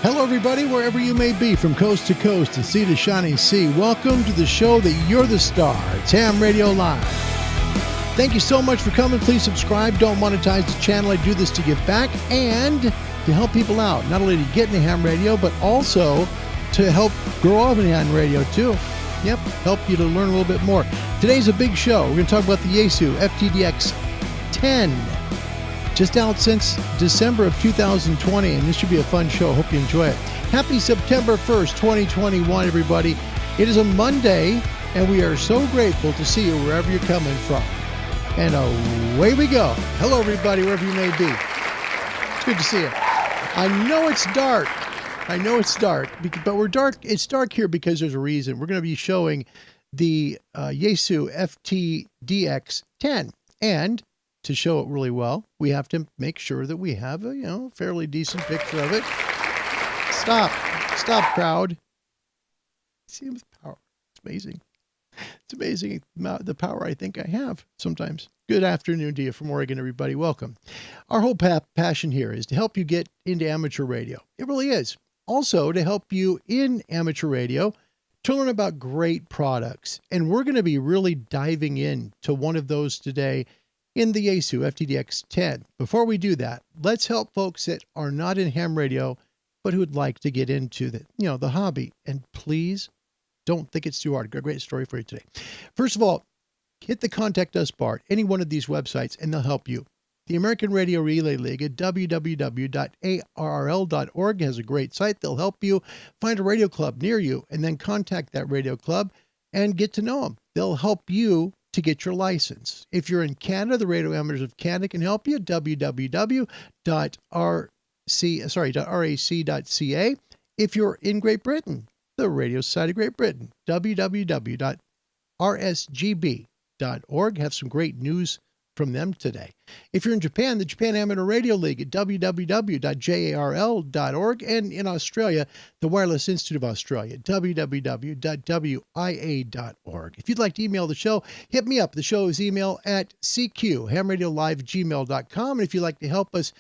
Hello, everybody, wherever you may be, from coast to coast and sea to shining sea. Welcome to the show that you're the star. It's Ham Radio Live. Thank you so much for coming. Please subscribe. Don't monetize the channel. I do this to give back and to help people out, not only to get into ham radio, but also to help grow up in ham radio, too. Yep, help you to learn a little bit more. Today's a big show. We're going to talk about the Yaesu FTDX 10. Just out since December of 2020, and this should be a fun show. Hope you enjoy it. Happy September 1st, 2021, everybody. It is a Monday, and we are so grateful to see you wherever you're coming from. And away we go. Hello, everybody, wherever you may be. It's good to see you. I know it's dark. But we're dark. It's dark here because there's a reason. We're going to be showing the Yaesu FTDX 10, and to show it really well, we have to make sure that we have a, fairly decent picture of it. Stop, crowd. See the power. It's amazing. It's amazing the power I think I have sometimes. Good afternoon to you from Oregon, everybody. Welcome. Our whole passion here is to help you get into amateur radio. It really is. Also, to help you in amateur radio to learn about great products. And we're going to be really diving into one of those today in the Yaesu FTDX 10. Before we do that, let's help folks that are not in ham radio, but who would like to get into the hobby. And please don't think it's too hard. I've got a great story for you today. First of all, hit the contact us bar at any one of these websites and they'll help you. The American Radio Relay League at www.arrl.org has a great site. They'll help you find a radio club near you and then contact that radio club and get to know them. They'll help you to get your license. If you're in Canada, the Radio Amateurs of Canada can help you. www.rac.ca. If you're in Great Britain, the Radio Society of Great Britain, www.rsgb.org. Have some great news from them today. If you're in Japan, the Japan Amateur Radio League at www.jarl.org, and in Australia, the Wireless Institute of Australia, www.wia.org. If you'd like to email the show, hit me up. The show is email at cq@hamradiolive@gmail.com. And if you'd like to help us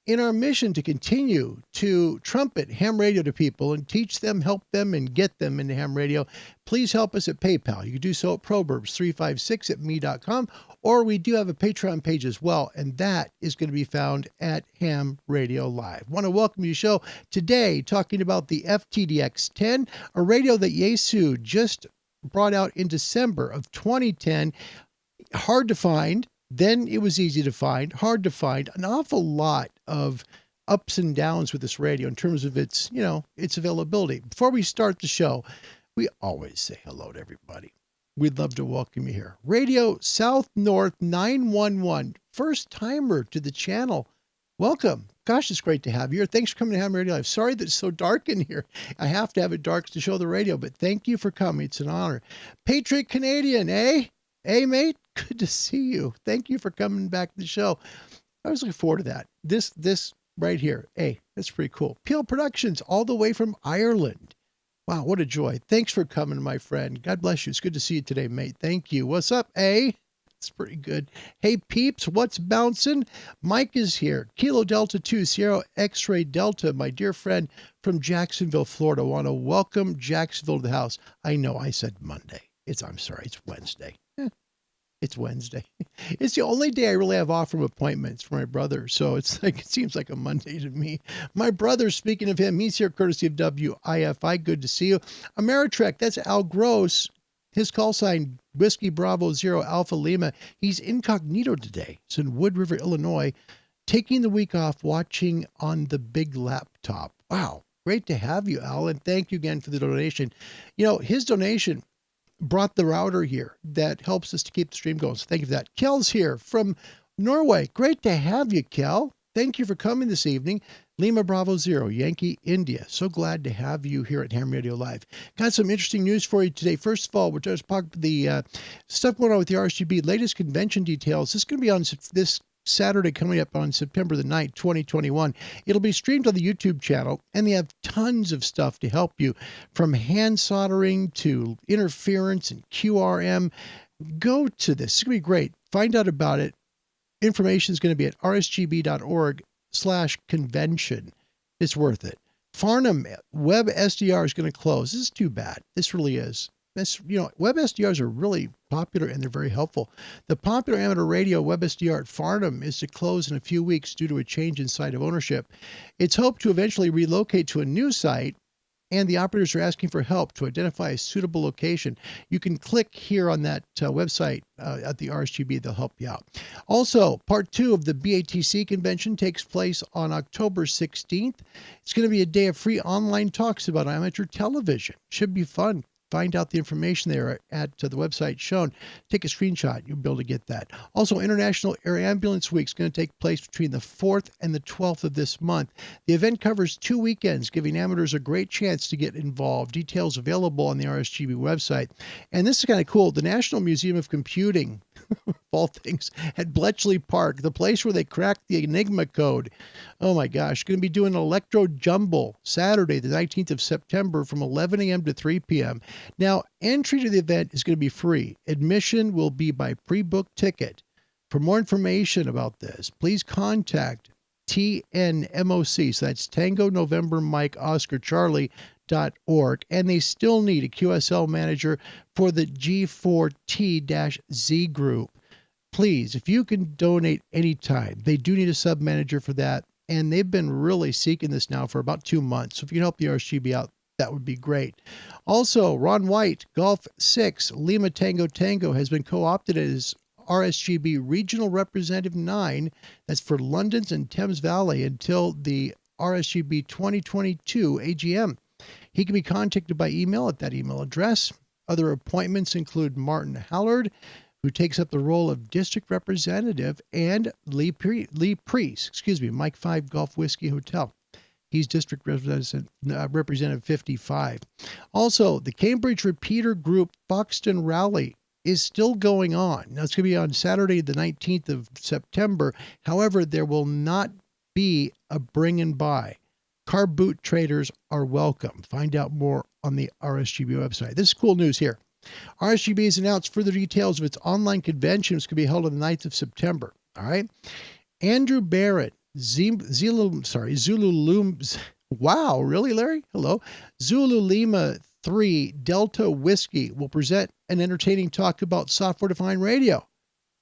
in our mission to continue to trumpet ham radio to people and teach them, help them, and get them into ham radio, please help us at PayPal. You can do so at proverbs356@me.com, or we do have a Patreon page as well, and that is going to be found at Ham Radio Live. I want to welcome you to the show today, talking about the FTDX 10, a radio that Yaesu just brought out in December of 2010. Hard to find. Then it was easy to find, hard to find, an awful lot of ups and downs with this radio in terms of its availability. Before we start the show, we always say hello to everybody. We'd love to welcome you here. Radio South North 911, first timer to the channel. Welcome. Gosh, it's great to have you here. Thanks for coming to Ham Radio Live. Sorry that it's so dark in here. I have to have it dark to show the radio, but thank you for coming. It's an honor. Patriot Canadian, eh? Hey, mate, good to see you. Thank you for coming back to the show. I was looking forward to that. This right here. Hey, that's pretty cool. Peel Productions, all the way from Ireland. Wow, what a joy. Thanks for coming, my friend. God bless you. It's good to see you today, mate. Thank you. What's up, eh? It's pretty good. Hey, peeps, what's bouncing? Mike is here. Kilo Delta 2, Sierra X-Ray Delta, my dear friend from Jacksonville, Florida. I want to welcome Jacksonville to the house. I know I said Monday. I'm sorry, it's Wednesday. It's Wednesday. It's the only day I really have off from appointments for my brother. So it seems like a Monday to me. My brother, speaking of him, he's here courtesy of WIFI. Good to see you. Ameritrek, that's Al Gross. His call sign, Whiskey Bravo 0 Alpha Lima. He's incognito today. It's in Wood River, Illinois, taking the week off, watching on the big laptop. Wow. Great to have you, Al. And thank you again for the donation. His donation brought the router here that helps us to keep the stream going. So thank you for that. Kel's here from Norway. Great to have you, Kel. Thank you for coming this evening. Lima Bravo 0, Yankee, India. So glad to have you here at Ham Radio Live. Got some interesting news for you today. First of all, we're just talking about the stuff going on with the Rsgb, latest convention details. This is going to be on this Saturday coming up on September the 9th, 2021. It'll be streamed on the YouTube channel, and they have tons of stuff to help you, from hand soldering to interference and QRM. Go to this. It's going to be great. Find out about it. information is going to be at rsgb.org/convention. It's worth it. Farnham Web SDR is going to close. This is too bad. This really is. Web SDRs are really popular and they're very helpful. The popular amateur radio Web SDR at Farnham is to close in a few weeks due to a change in site of ownership. It's hoped to eventually relocate to a new site, and the operators are asking for help to identify a suitable location. You can click here on that website at the Rsgb. They'll help you out. Also, part 2 of the BATC convention takes place on October 16th. It's going to be a day of free online talks about amateur television. Should be fun. Find out the information there at the website shown. Take a screenshot. You'll be able to get that. Also, International Air Ambulance Week is going to take place between the 4th and the 12th of this month. The event covers 2 weekends, giving amateurs a great chance to get involved. Details available on the RSGB website. And this is kind of cool. The National Museum of Computing, of all things, at Bletchley Park, the place where they cracked the Enigma code. Oh my gosh, going to be doing an electro jumble Saturday, the 19th of September from 11 a.m. to 3 p.m. Now, entry to the event is going to be free. Admission will be by pre-book ticket. For more information about this, please contact TNMOC, so that's Tango November Mike Oscar Charlie.org, and they still need a QSL manager for the G4T-Z group. Please, if you can donate anytime, they do need a sub manager for that, and they've been really seeking this now for about 2 months. So if you can help the RSGB out, that would be great. Also, Ron White, Golf 6, Lima Tango Tango, has been co-opted as RSGB Regional Representative 9. That's for London's and Thames Valley until the RSGB 2022 AGM. He can be contacted by email at that email address. Other appointments include Martin Hallard, who takes up the role of District Representative, and Lee Priest, Mike 5 Golf Whiskey Hotel. He's District Representative 55. Also, the Cambridge Repeater Group Foxton Rally is still going on. Now, it's going to be on Saturday, the 19th of September. However, there will not be a bring and buy. Car boot traders are welcome. Find out more on the RSGB website. This is cool news here. RSGB has announced further details of its online convention, which can be held on the 9th of September. All right. Andrew Barrett, Zulu Looms. Wow, really, Larry? Hello. Zulu Lima 3 Delta Whiskey will present an entertaining talk about software-defined radio.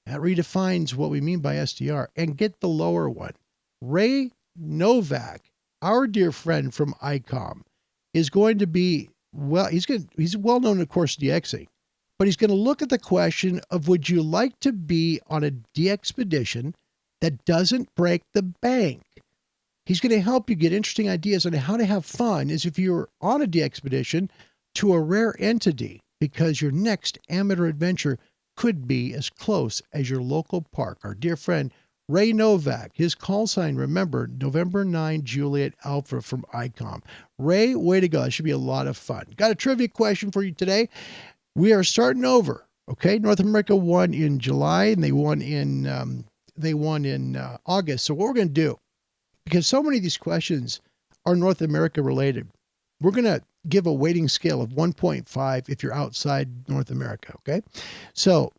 That redefines what we mean by SDR. And get the lower one. Ray Novak, our dear friend from ICOM, is going to be, he's well known, of course, DXing, but he's going to look at the question of, would you like to be on a DXpedition that doesn't break the bank? He's going to help you get interesting ideas on how to have fun as if you're on a DXpedition to a rare entity, because your next amateur adventure could be as close as your local park. Our dear friend Ray Novak, his call sign, remember, November 9 Juliet Alpha from ICOM. Ray, way to go. It should be a lot of fun. Got a trivia question for you today. We are starting over. Okay, North America won in July, and they won in August. So what we're going to do, because so many of these questions are North America related, we're going to give a weighting scale of 1.5 if you're outside North America. Okay, so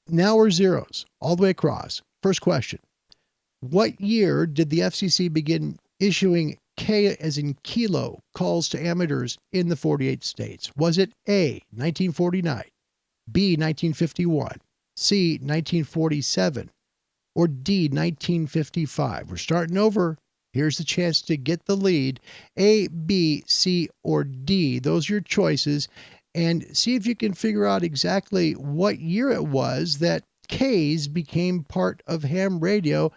now we're zeros all the way across. First question: what year did the FCC begin issuing K as in kilo calls to amateurs in the 48 states? Was it A, 1949, B, 1951, C, 1947, or D, 1955? We're starting over. Here's the chance to get the lead. A, B, C, or D. Those are your choices. And see if you can figure out exactly what year it was that K's became part of ham radio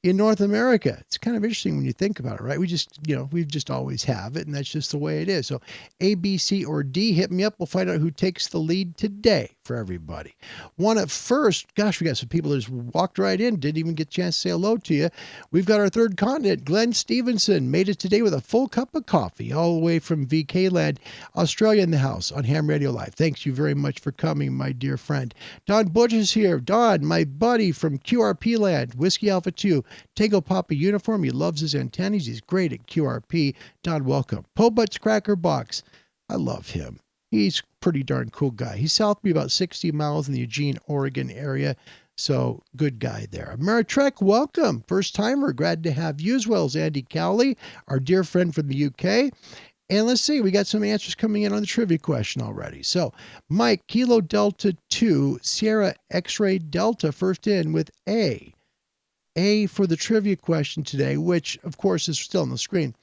in North America. It's kind of interesting when you think about it, right? We just always have it, and that's just the way it is. So A, B, C, or D, hit me up. We'll find out who takes the lead today for everybody. One at first, gosh, we got some people that just walked right in, didn't even get a chance to say hello to you. We've got our third continent. Glenn Stevenson made it today with a full cup of coffee all the way from VK Land, Australia, in the house on Ham Radio Live. Thanks you very much for coming, my dear friend. Don Butch is here. Don, my buddy from QRP Land, Whiskey Alpha 2, Tango Papa uniform. He loves his antennas. He's great at QRP. Don, welcome. Pobut's Cracker Box. I love him. He's a pretty darn cool guy. He's south of me about 60 miles in the Eugene, Oregon area. So good guy there. Ameritrek, welcome. First timer. Glad to have you, as well as Andy Cowley, our dear friend from the UK. And let's see, we got some answers coming in on the trivia question already. So Mike, Kilo Delta 2, Sierra X-Ray Delta, first in with A. A for the trivia question today, which of course is still on the screen.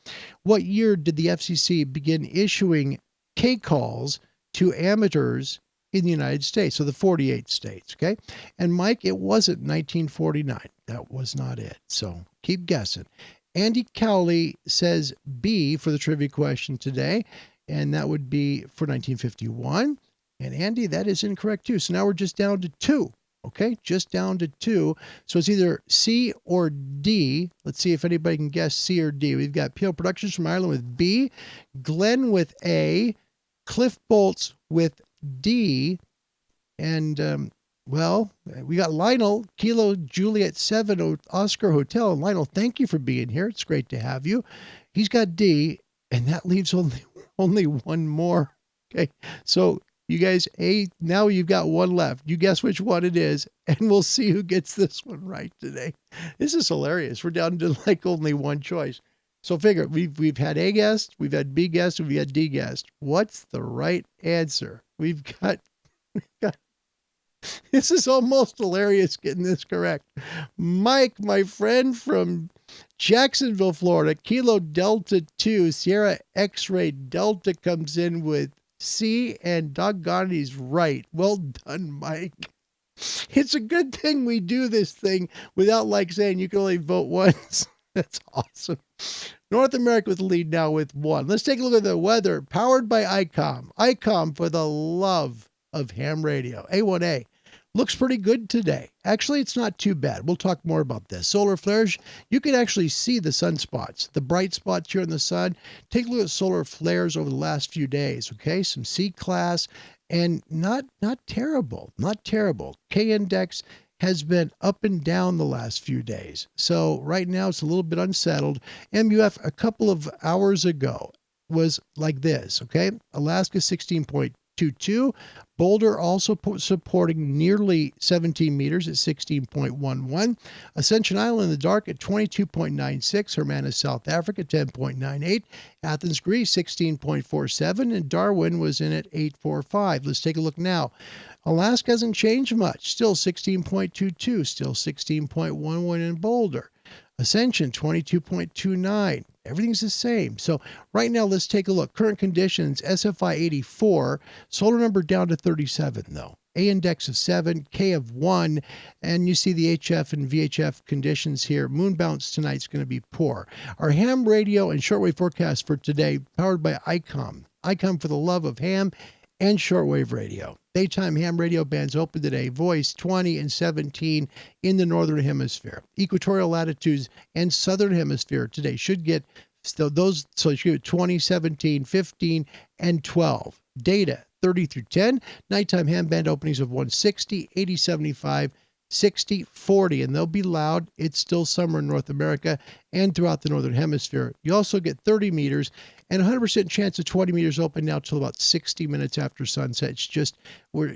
What year did the FCC begin issuing K calls to amateurs in the United States? So the 48 states, okay? And Mike, it wasn't 1949. That was not it. So keep guessing. Andy Cowley says B for the trivia question today, and that would be for 1951. And Andy, that is incorrect too. So now we're just down to 2. Okay, just down to 2. So it's either C or D. Let's see if anybody can guess C or D. We've got PL Productions from Ireland with B, Glenn with A, Cliff Bolts with D, and well, we got Lionel, Kilo Juliet 7 Oscar Hotel. And Lionel, thank you for being here. It's great to have you. He's got D, and that leaves only one more. Okay, so you guys, now you've got one left. You guess which one it is, and we'll see who gets this one right today. This is hilarious. We're down to like only one choice. So figure, we've had A guessed, we've had B guessed, and we've had D guessed. What's the right answer? We've got this is almost hilarious getting this correct. Mike, my friend from Jacksonville, Florida, Kilo Delta 2, Sierra X-Ray Delta comes in with C, and doggone it, he's right. Well done, Mike. It's a good thing we do this thing without like saying you can only vote once. That's awesome. North America with the lead now with 1. Let's take a look at the weather. Powered by ICOM. ICOM for the love of ham radio. A1A. Looks pretty good today. Actually, it's not too bad. We'll talk more about this. Solar flares, you can actually see the sunspots, the bright spots here in the sun. Take a look at solar flares over the last few days, okay? Some C-class and not terrible, not terrible. K-index has been up and down the last few days. So right now it's a little bit unsettled. MUF a couple of hours ago was like this, okay? Alaska 16.22. Boulder also supporting nearly 17 meters at 16.11. Ascension Island in the dark at 22.96. Hermanus, South Africa, 10.98. Athens, Greece, 16.47. And Darwin was in at 8.45. Let's take a look now. Alaska hasn't changed much. Still 16.22. Still 16.11 in Boulder. Ascension, 22.29. Everything's the same. So right now, let's take a look. Current conditions, SFI 84, solar number down to 37 though. A index of 7, K of 1, and you see the HF and VHF conditions here. Moon bounce tonight's going to be poor. Our ham radio and shortwave forecast for today, powered by ICOM. ICOM for the love of ham and shortwave radio. Daytime ham radio bands open today, voice 20 and 17 in the northern hemisphere. Equatorial latitudes and southern hemisphere today should get those, so you should get 20, 17, 15, and 12. Data 30 through 10. Nighttime ham band openings of 160, 80, 75, 60, 40, and they'll be loud. It's still summer in North America and throughout the northern hemisphere. You also get 30 meters and 100% chance of 20 meters open now till about 60 minutes after sunset. It's just we're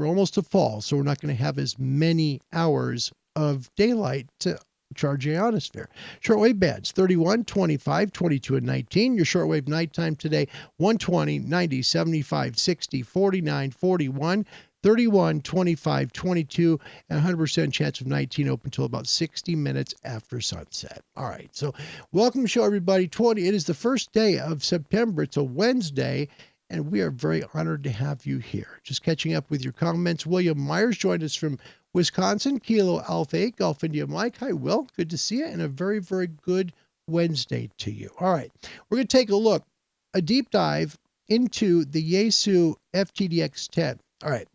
almost to fall, so we're not going to have as many hours of daylight to charge the ionosphere. Shortwave bands 31, 25, 22, and 19. Your shortwave nighttime today 120, 90, 75, 60, 49, 41. 31, 25, 22, and 100% chance of 19 open until about 60 minutes after sunset. All right, so welcome to the show, everybody. It is the first day of September. It's a Wednesday, and we are very honored to have you here. Just catching up with your comments. William Myers joined us from Wisconsin, Kilo Alpha 8, Golf India Mike. Hi, Will. Good to see you, and a very, very good Wednesday to you. All right, we're going to take a look, a deep dive into the Yaesu FTDX 10. All right.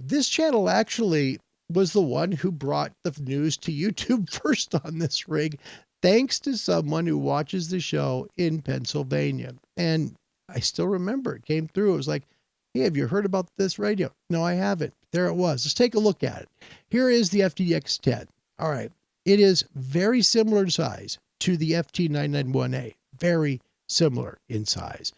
This channel actually was the one who brought the news to YouTube first on this rig, thanks to someone who watches the show in Pennsylvania. And I still remember it came through. It was like, hey, have you heard about this radio? No, I haven't. There it was. Let's take a look at it. Here is the FTDX 10. All right. It is very similar in size to the FT991A. Very similar in size.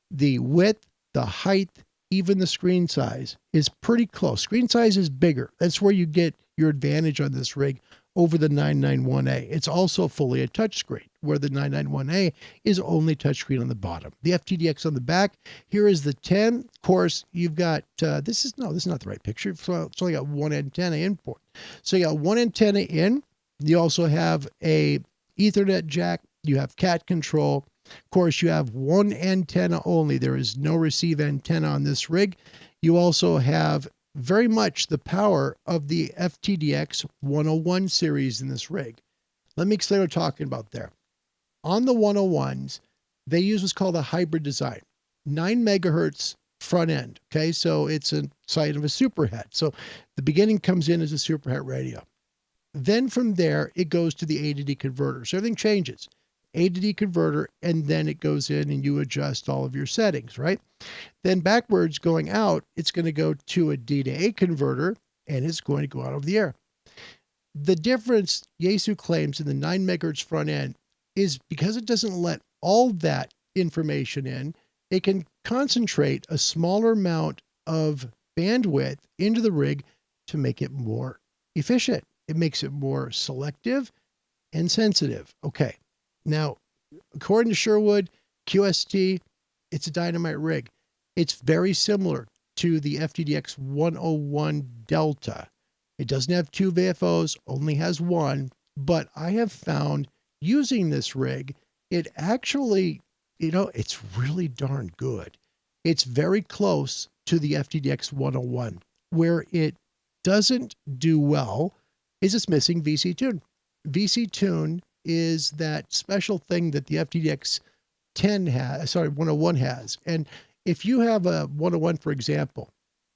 The width, the height, even the screen size is pretty close. Screen size is bigger. That's where you get your advantage on this rig over the 991A. It's also fully a touchscreen, where the 991A is only touchscreen on the bottom. The FTDX on the back, here is the 10. Of course, you've got, this is not the right picture. So it's only got one antenna in port. So you got one antenna in. You also have a Ethernet jack. You have cat control. Of course, you have one antenna only. There is no receive antenna on this rig. You also have very much the power of the FTDX 101 series in this rig. Let me explain what I'm talking about there. On the 101s, they use what's called a hybrid design. 9 megahertz front end. Okay, so it's a side of a superhet. So the beginning comes in as a superhet radio. Then from there, it goes to the A to D converter. So everything changes. A to D converter, and then it goes in and you adjust all of your settings, right? Then backwards going out, it's going to go to a D to A converter, and it's going to go out over the air. The difference Yaesu claims in the 9 megahertz front end is because it doesn't let all that information in, it can concentrate a smaller amount of bandwidth into the rig to make it more efficient. It makes it more selective and sensitive. Okay. Now, according to Sherwood, QST, it's a dynamite rig. It's very similar to the FTDX 101 Delta. It doesn't have 2 VFOs, only has 1, but I have found using this rig, it actually, it's really darn good. It's very close to the FTDX 101. Where it doesn't do well is it's missing VC tune. VC tune is that special thing that the FTDX 101 has. And if you have a 101, for example,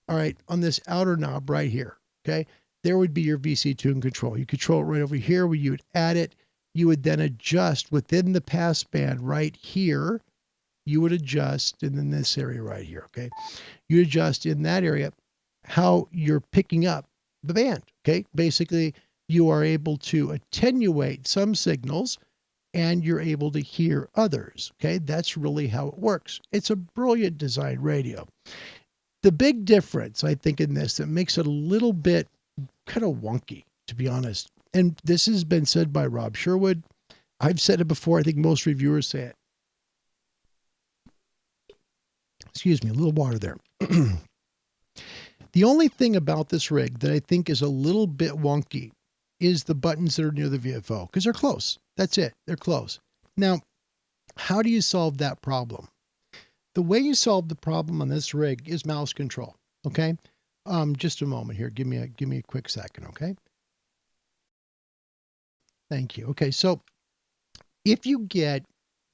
all right, on this outer knob right here, okay, there would be your VC tune control. You control it right over here where you would add it. You would then adjust within the passband right here. You would adjust, and then this area right here, okay? You adjust in that area how you're picking up the band, okay? Basically, you are able to attenuate some signals and you're able to hear others. Okay, that's really how it works. It's a brilliant design radio. The big difference, I think, in this that makes it a little bit kind of wonky, to be honest, and this has been said by Rob Sherwood. I've said it before. I think most reviewers say it. Excuse me, a little water there. The only thing about this rig that I think is a little bit wonky is the buttons that are near the VFO, because they're close. That's it. They're close. Now, how do you solve that problem? The way you solve the problem on this rig is mouse control. Okay. Just a moment here. Give me a quick second. Okay. Thank you. Okay. So if you get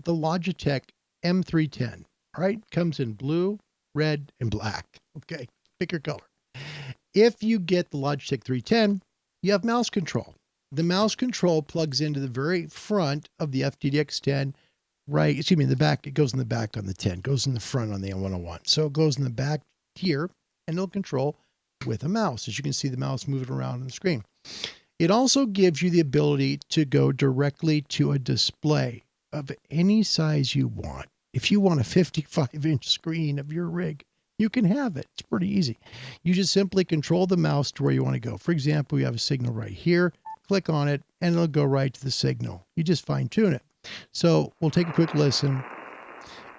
the Logitech M310, right, comes in blue, red, and black. Okay. Pick your color. If you get the Logitech 310, you have mouse control. The mouse control plugs into the very front of the FTDX 10, right? Excuse me, the back. It goes in the back on the 10, goes in the front on the 101. So it goes in the back here, and it'll control with a mouse. As you can see, the mouse moving around on the screen. It also gives you the ability to go directly to a display of any size you want. If you want a 55-inch screen of your rig, you can have it. It's pretty easy. You just simply control the mouse to where you want to go. For example, we have a signal right here. Click on it, and it'll go right to the signal. You just fine-tune it. So we'll take a quick listen,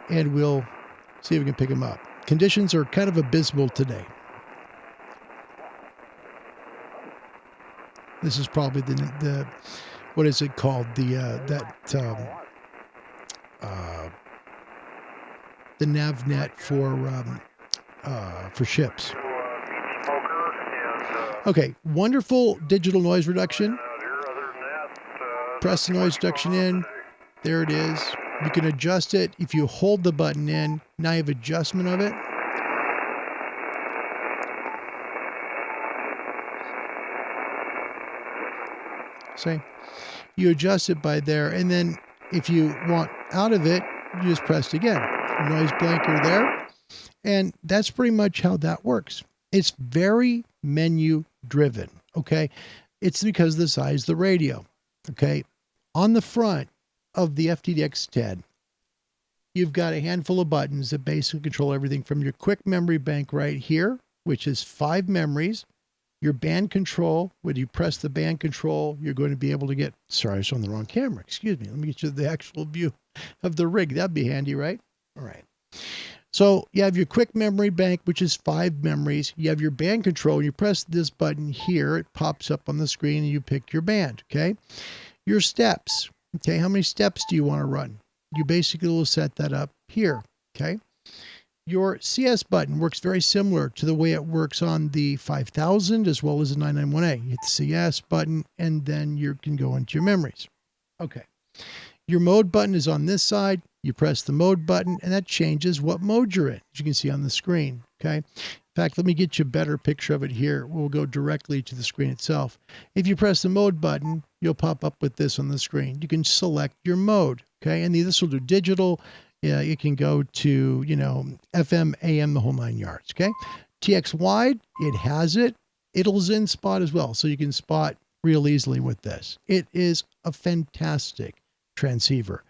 and we'll see if we can pick them up. Conditions are kind of abysmal today. This is probably the what is it called? The NavNet for ships. Okay, wonderful digital noise reduction. Press the noise reduction in. There it is. You can adjust it. If you hold the button in, now you have adjustment of it. See? You adjust it by there, and then if you want out of it, you just press it again. Noise blanker there. And that's pretty much how that works. It's very menu driven. Okay. It's because of the size of the radio. Okay. On the front of the FTDX 10, you've got a handful of buttons that basically control everything from your quick memory bank right here, which is 5 memories. Your band control, when you press the band control, you're going to be able to get, sorry, I was on the wrong camera. Excuse me. Let me get you the actual view of the rig. That'd be handy, right? All right. So you have your quick memory bank, which is 5 memories. You have your band control. You press this button here. It pops up on the screen and you pick your band, okay? Your steps, okay? How many steps do you want to run? You basically will set that up here, okay? Your CS button works very similar to the way it works on the 5000 as well as the 991A. You hit the CS button and then you can go into your memories. Okay. Your mode button is on this side. You press the mode button and that changes what mode you're in, as you can see on the screen, okay? In fact, let me get you a better picture of it here. We'll go directly to the screen itself. If you press the mode button, you'll pop up with this on the screen. You can select your mode, okay? And this will do digital. Yeah, it can go to, you know, FM, AM, the whole 9 yards, okay? TX wide, it has it. It'll Zen spot as well, so you can spot real easily with this. It is a fantastic transceiver.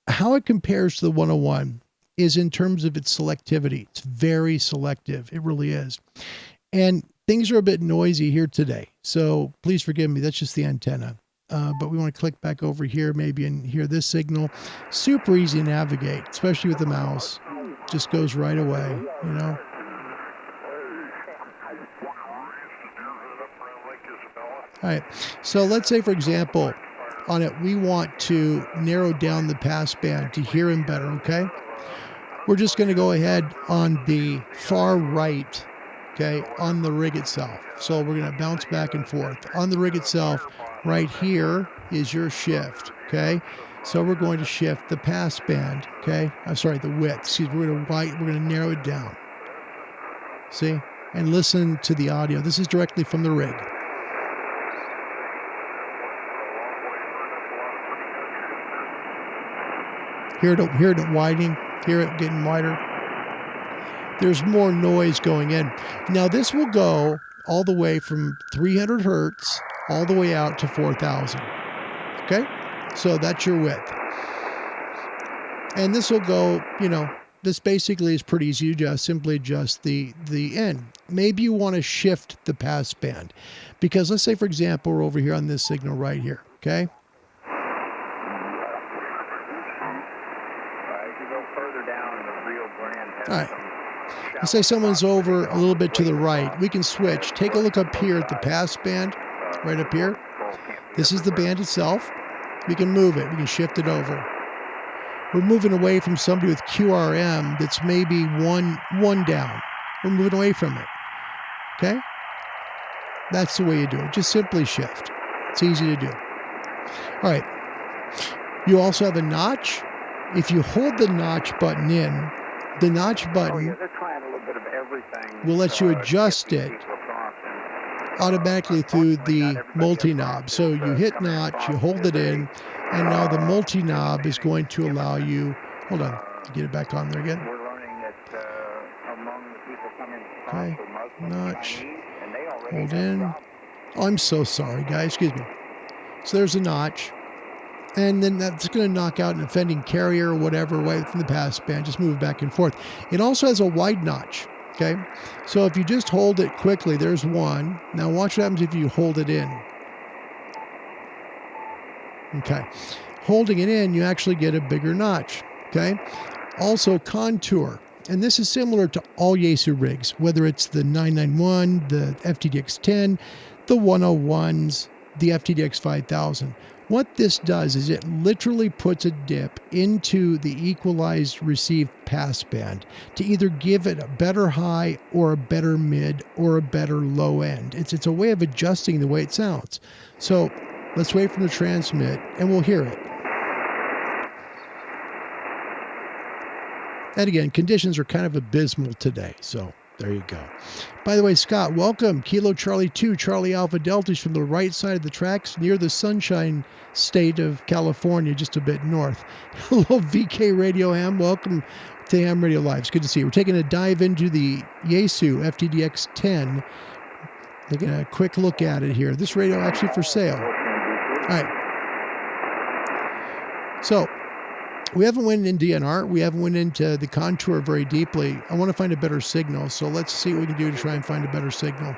How it compares to the 101 is in terms of its selectivity. It's very selective. It really is. And things are a bit noisy here today, so please forgive me. That's just the antenna. But we want to click back over here maybe and hear this signal. Super easy to navigate, especially with the mouse. Just goes right away, you know. All right, so let's say, for example, on it, we want to narrow down the passband to hear him better, okay? We're just going to go ahead on the far right, okay, on the rig itself. So we're going to bounce back and forth. On the rig itself, right here is your shift, okay? So we're going to shift the passband, okay? I'm sorry, the width. Excuse me, we're going to narrow it down. See? And listen to the audio. This is directly from the rig. Hear it widening, hear it getting wider. There's more noise going in. Now this will go all the way from 300 hertz all the way out to 4,000. Okay? So that's your width. And this will go, you know, this basically is pretty easy to adjust. Simply adjust the end. Maybe you want to shift the passband. Because let's say, for example, we're over here on this signal right here. Okay? All right. Let's say someone's over a little bit to the right. We can switch. Take a look up here at the passband, right up here. This is the band itself. We can move it. We can shift it over. We're moving away from somebody with QRM that's maybe one down. We're moving away from it. Okay? That's the way you do it. Just simply shift. It's easy to do. All right. You also have a notch. If you hold the notch button in, the notch button will let you adjust it automatically through the multi-knob. So you hit notch, you hold it in, and now the multi-knob is going to allow you, hold on, get it back on there again. Okay, notch, hold in. Oh, I'm so sorry, guys, excuse me. So there's a notch. And then that's going to knock out an offending carrier or whatever away from the passband. Just move back and forth. It also has a wide notch. Okay. So if you just hold it quickly, there's one. Now watch what happens if you hold it in. Okay. Holding it in, you actually get a bigger notch. Okay. Also contour. And this is similar to all Yaesu rigs, whether it's the 991, the FTDX 10, the 101s, the FTDX 5000. What this does is it literally puts a dip into the equalized received passband to either give it a better high or a better mid or a better low end. It's a way of adjusting the way it sounds. So let's wait for the transmit and we'll hear it. And again, conditions are kind of abysmal today, so there you go. By the way, Scott, welcome. Kilo Charlie 2, Charlie Alpha Delta is from the right side of the tracks near the Sunshine State of California, just a bit north. Hello, VK Radio Ham. Welcome to Ham Radio Live. It's good to see you. We're taking a dive into the Yaesu FTDX 10. Taking a quick look at it here. This radio actually for sale. All right. So we haven't went in DNR. We haven't went into the contour very deeply. I want to find a better signal. So let's see what we can do to try and find a better signal.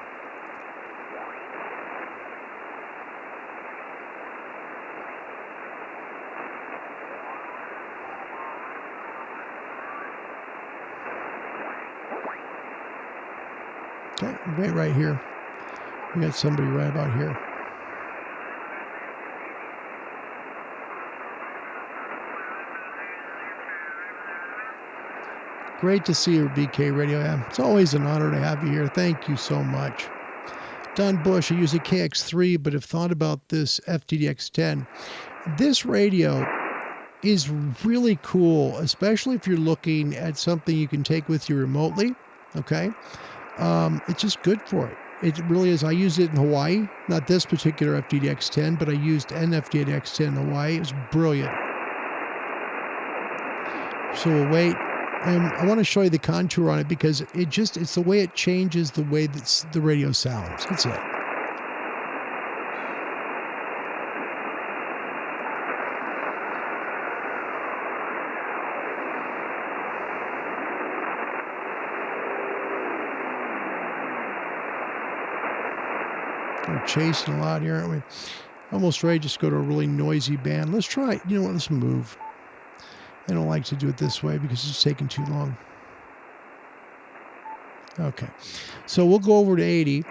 Wait right here. We got somebody right about here. Great to see you, BK Radio. Yeah, it's always an honor to have you here. Thank you so much. Don Bush, I use a KX3, but have thought about this FTDX 10. This radio is really cool, especially if you're looking at something you can take with you remotely. Okay. It's just good for it. It really is. I used it in Hawaii, not this particular FTDX 10, but I used an FTDX 10 in Hawaii. It was brilliant. So we'll wait. And I want to show you the contour on it because it's the way it changes the way that the radio sounds. That's it. We're chasing a lot here, aren't we? Almost ready to just go to a really noisy band. Let's try it. You know what? Let's move. I don't like to do it this way because it's taking too long. Okay. So we'll go over to 80.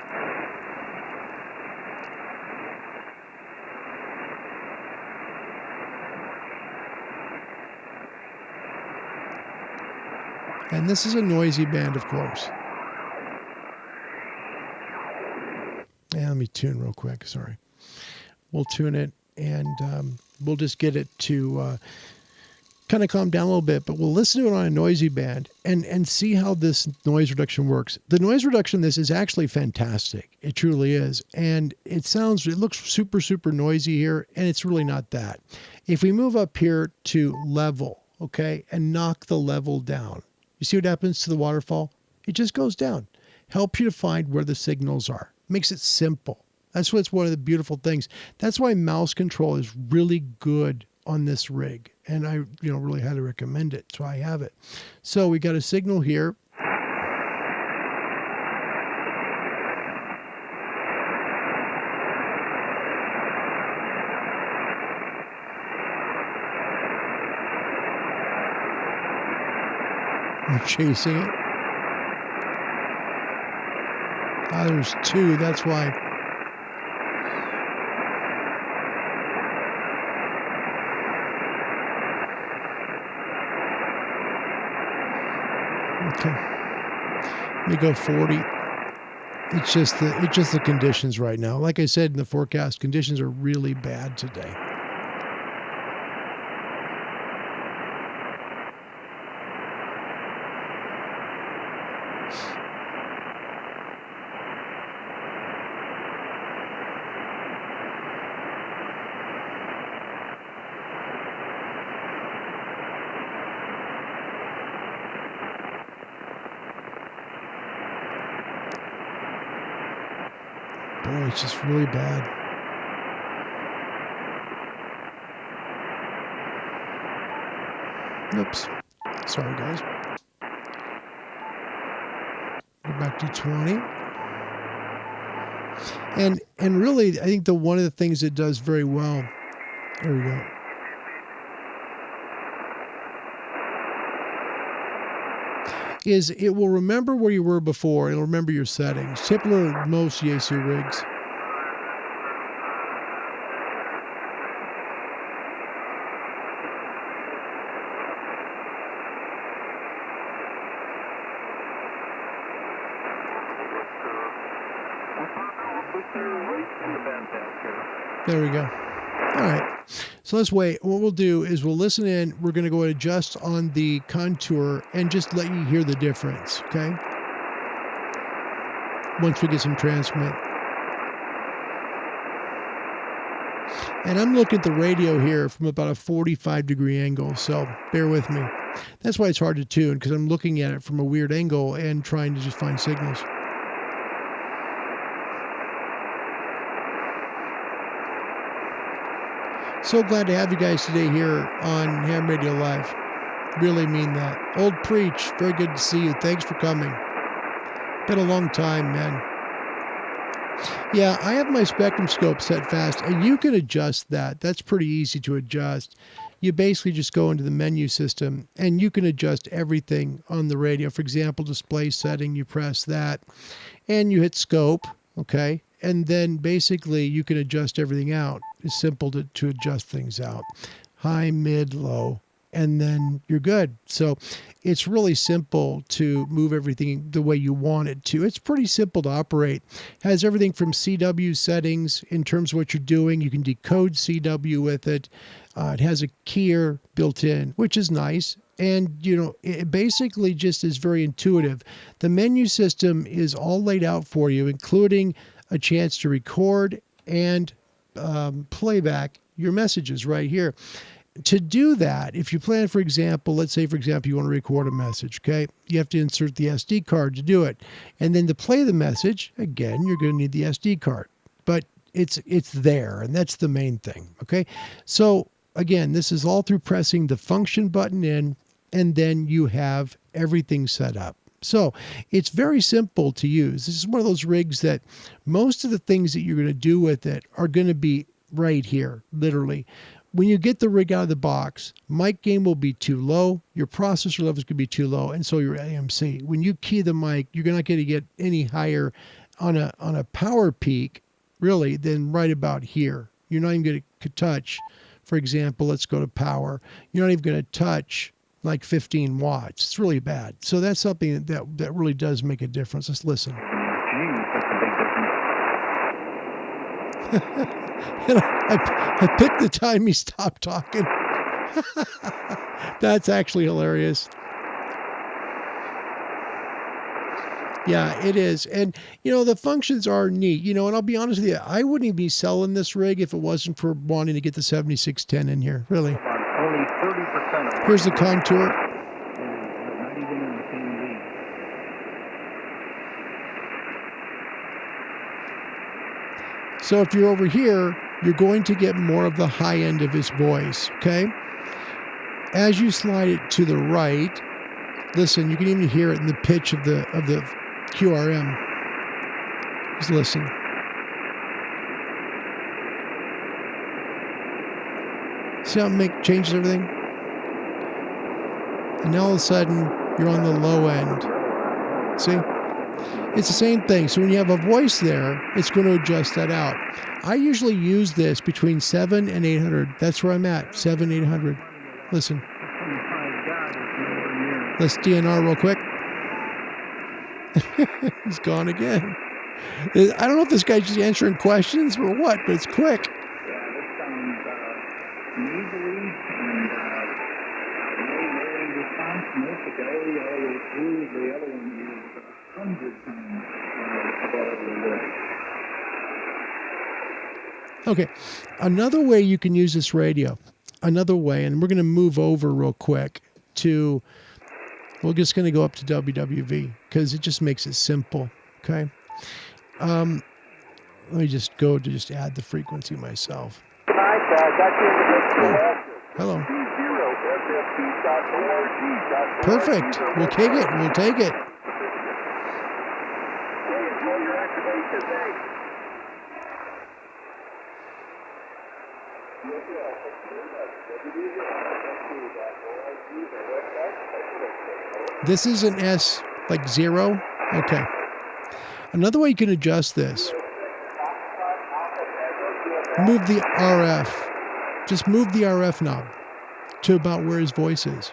And this is a noisy band, of course. Yeah, let me tune real quick. Sorry. We'll tune it and we'll just get it to kind of calm down a little bit, but we'll listen to it on a noisy band and see how this noise reduction works. The noise reduction this is actually fantastic. It truly is. And it looks super, super noisy here, and it's really not that. If we move up here to level, okay, and knock the level down, you see what happens to the waterfall? It just goes down. Helps you to find where the signals are. Makes it simple. That's what's one of the beautiful things. That's why mouse control is really good on this rig. And I, really highly recommend it. So I have it. So we got a signal here. I'm chasing it. Ah, there's two. That's why. Okay. Let me go 40. It's just the conditions right now. Like I said in the forecast, conditions are really bad today. Boy, it's just really bad. Oops. Sorry, guys. Go back to 20. And really, I think one of the things it does very well. There we go. Is it will remember where you were before. It'll remember your settings. Typical of most Yaesu rigs. There we go. All right. So let's wait. What we'll do is we'll listen in. We're going to go and adjust on the contour and just let you hear the difference, okay? Once we get some transmit. And I'm looking at the radio here from about a 45-degree angle, so bear with me. That's why it's hard to tune, because I'm looking at it from a weird angle and trying to just find signals. So glad to have you guys today here on Ham Radio Live. Really mean that. Old Preach, very good to see you. Thanks for coming. Been a long time, man. Yeah, I have my spectrum scope set fast, and you can adjust that. That's pretty easy to adjust. You basically just go into the menu system, and you can adjust everything on the radio. For example, display setting, you press that, and you hit scope, okay? And then basically you can adjust everything out. It's simple to adjust things out. High, mid, low, and then you're good. So it's really simple to move everything the way you want it to. It's pretty simple to operate. Has everything from CW settings in terms of what you're doing. You can decode CW with it. It has a keyer built in, which is nice. And, you know, it basically just is very intuitive. The menu system is all laid out for you, including a chance to record and playback your messages right here. To do that, if you plan, for example, let's say, for example, you want to record a message, okay? You have to insert the SD card to do it. And then to play the message, again, you're going to need the SD card. But it's there, and that's the main thing, okay? So, again, this is all through pressing the function button in, and then you have everything set up. So it's very simple to use. This is one of those rigs that most of the things that you're going to do with it are going to be right here, literally. When you get the rig out of the box, mic gain will be too low, your processor levels could be too low, and so your AMC. When you key the mic, you're not going to get any higher on a power peak, really, than right about here. You're not even going to touch, for example, let's go to power. You're not even going to touch like 15 watts. It's really bad. So that's something that really does make a difference. Let's listen. Geez, that's a big difference. I picked the time he stopped talking. That's actually hilarious. Yeah, it is. And, you know, the functions are neat. You know, and I'll be honest with you, I wouldn't even be selling this rig if it wasn't for wanting to get the 7610 in here, really. Only 30% of Here's the contour. not even in the same league. So if you're over here, you're going to get more of the high end of his voice, okay? As you slide it to the right, listen, you can even hear it in the pitch of the QRM. Just listen. See how it changes everything? And now all of a sudden, you're on the low end. See? It's the same thing. So when you have a voice there, it's going to adjust that out. I usually use this between 7 and 800. That's where I'm at, 7, 800. Listen. Let's DNR real quick. He's gone again. I don't know if this guy's just answering questions or what, but it's quick. Yeah, this sounds nasally and no response, no fidelity all the way through. The other one is 100 times above the word. Okay, another way you can use this radio, another way, and we're going to move over real quick to, we're just going to go up to WWV because it just makes it simple, okay? Let me just go to just add the frequency myself. Oh, hello. Perfect. We'll take it. We'll take it. This is an S, like 0. Okay. Another way you can adjust this, move the RF. Just move the RF knob to about where his voice is.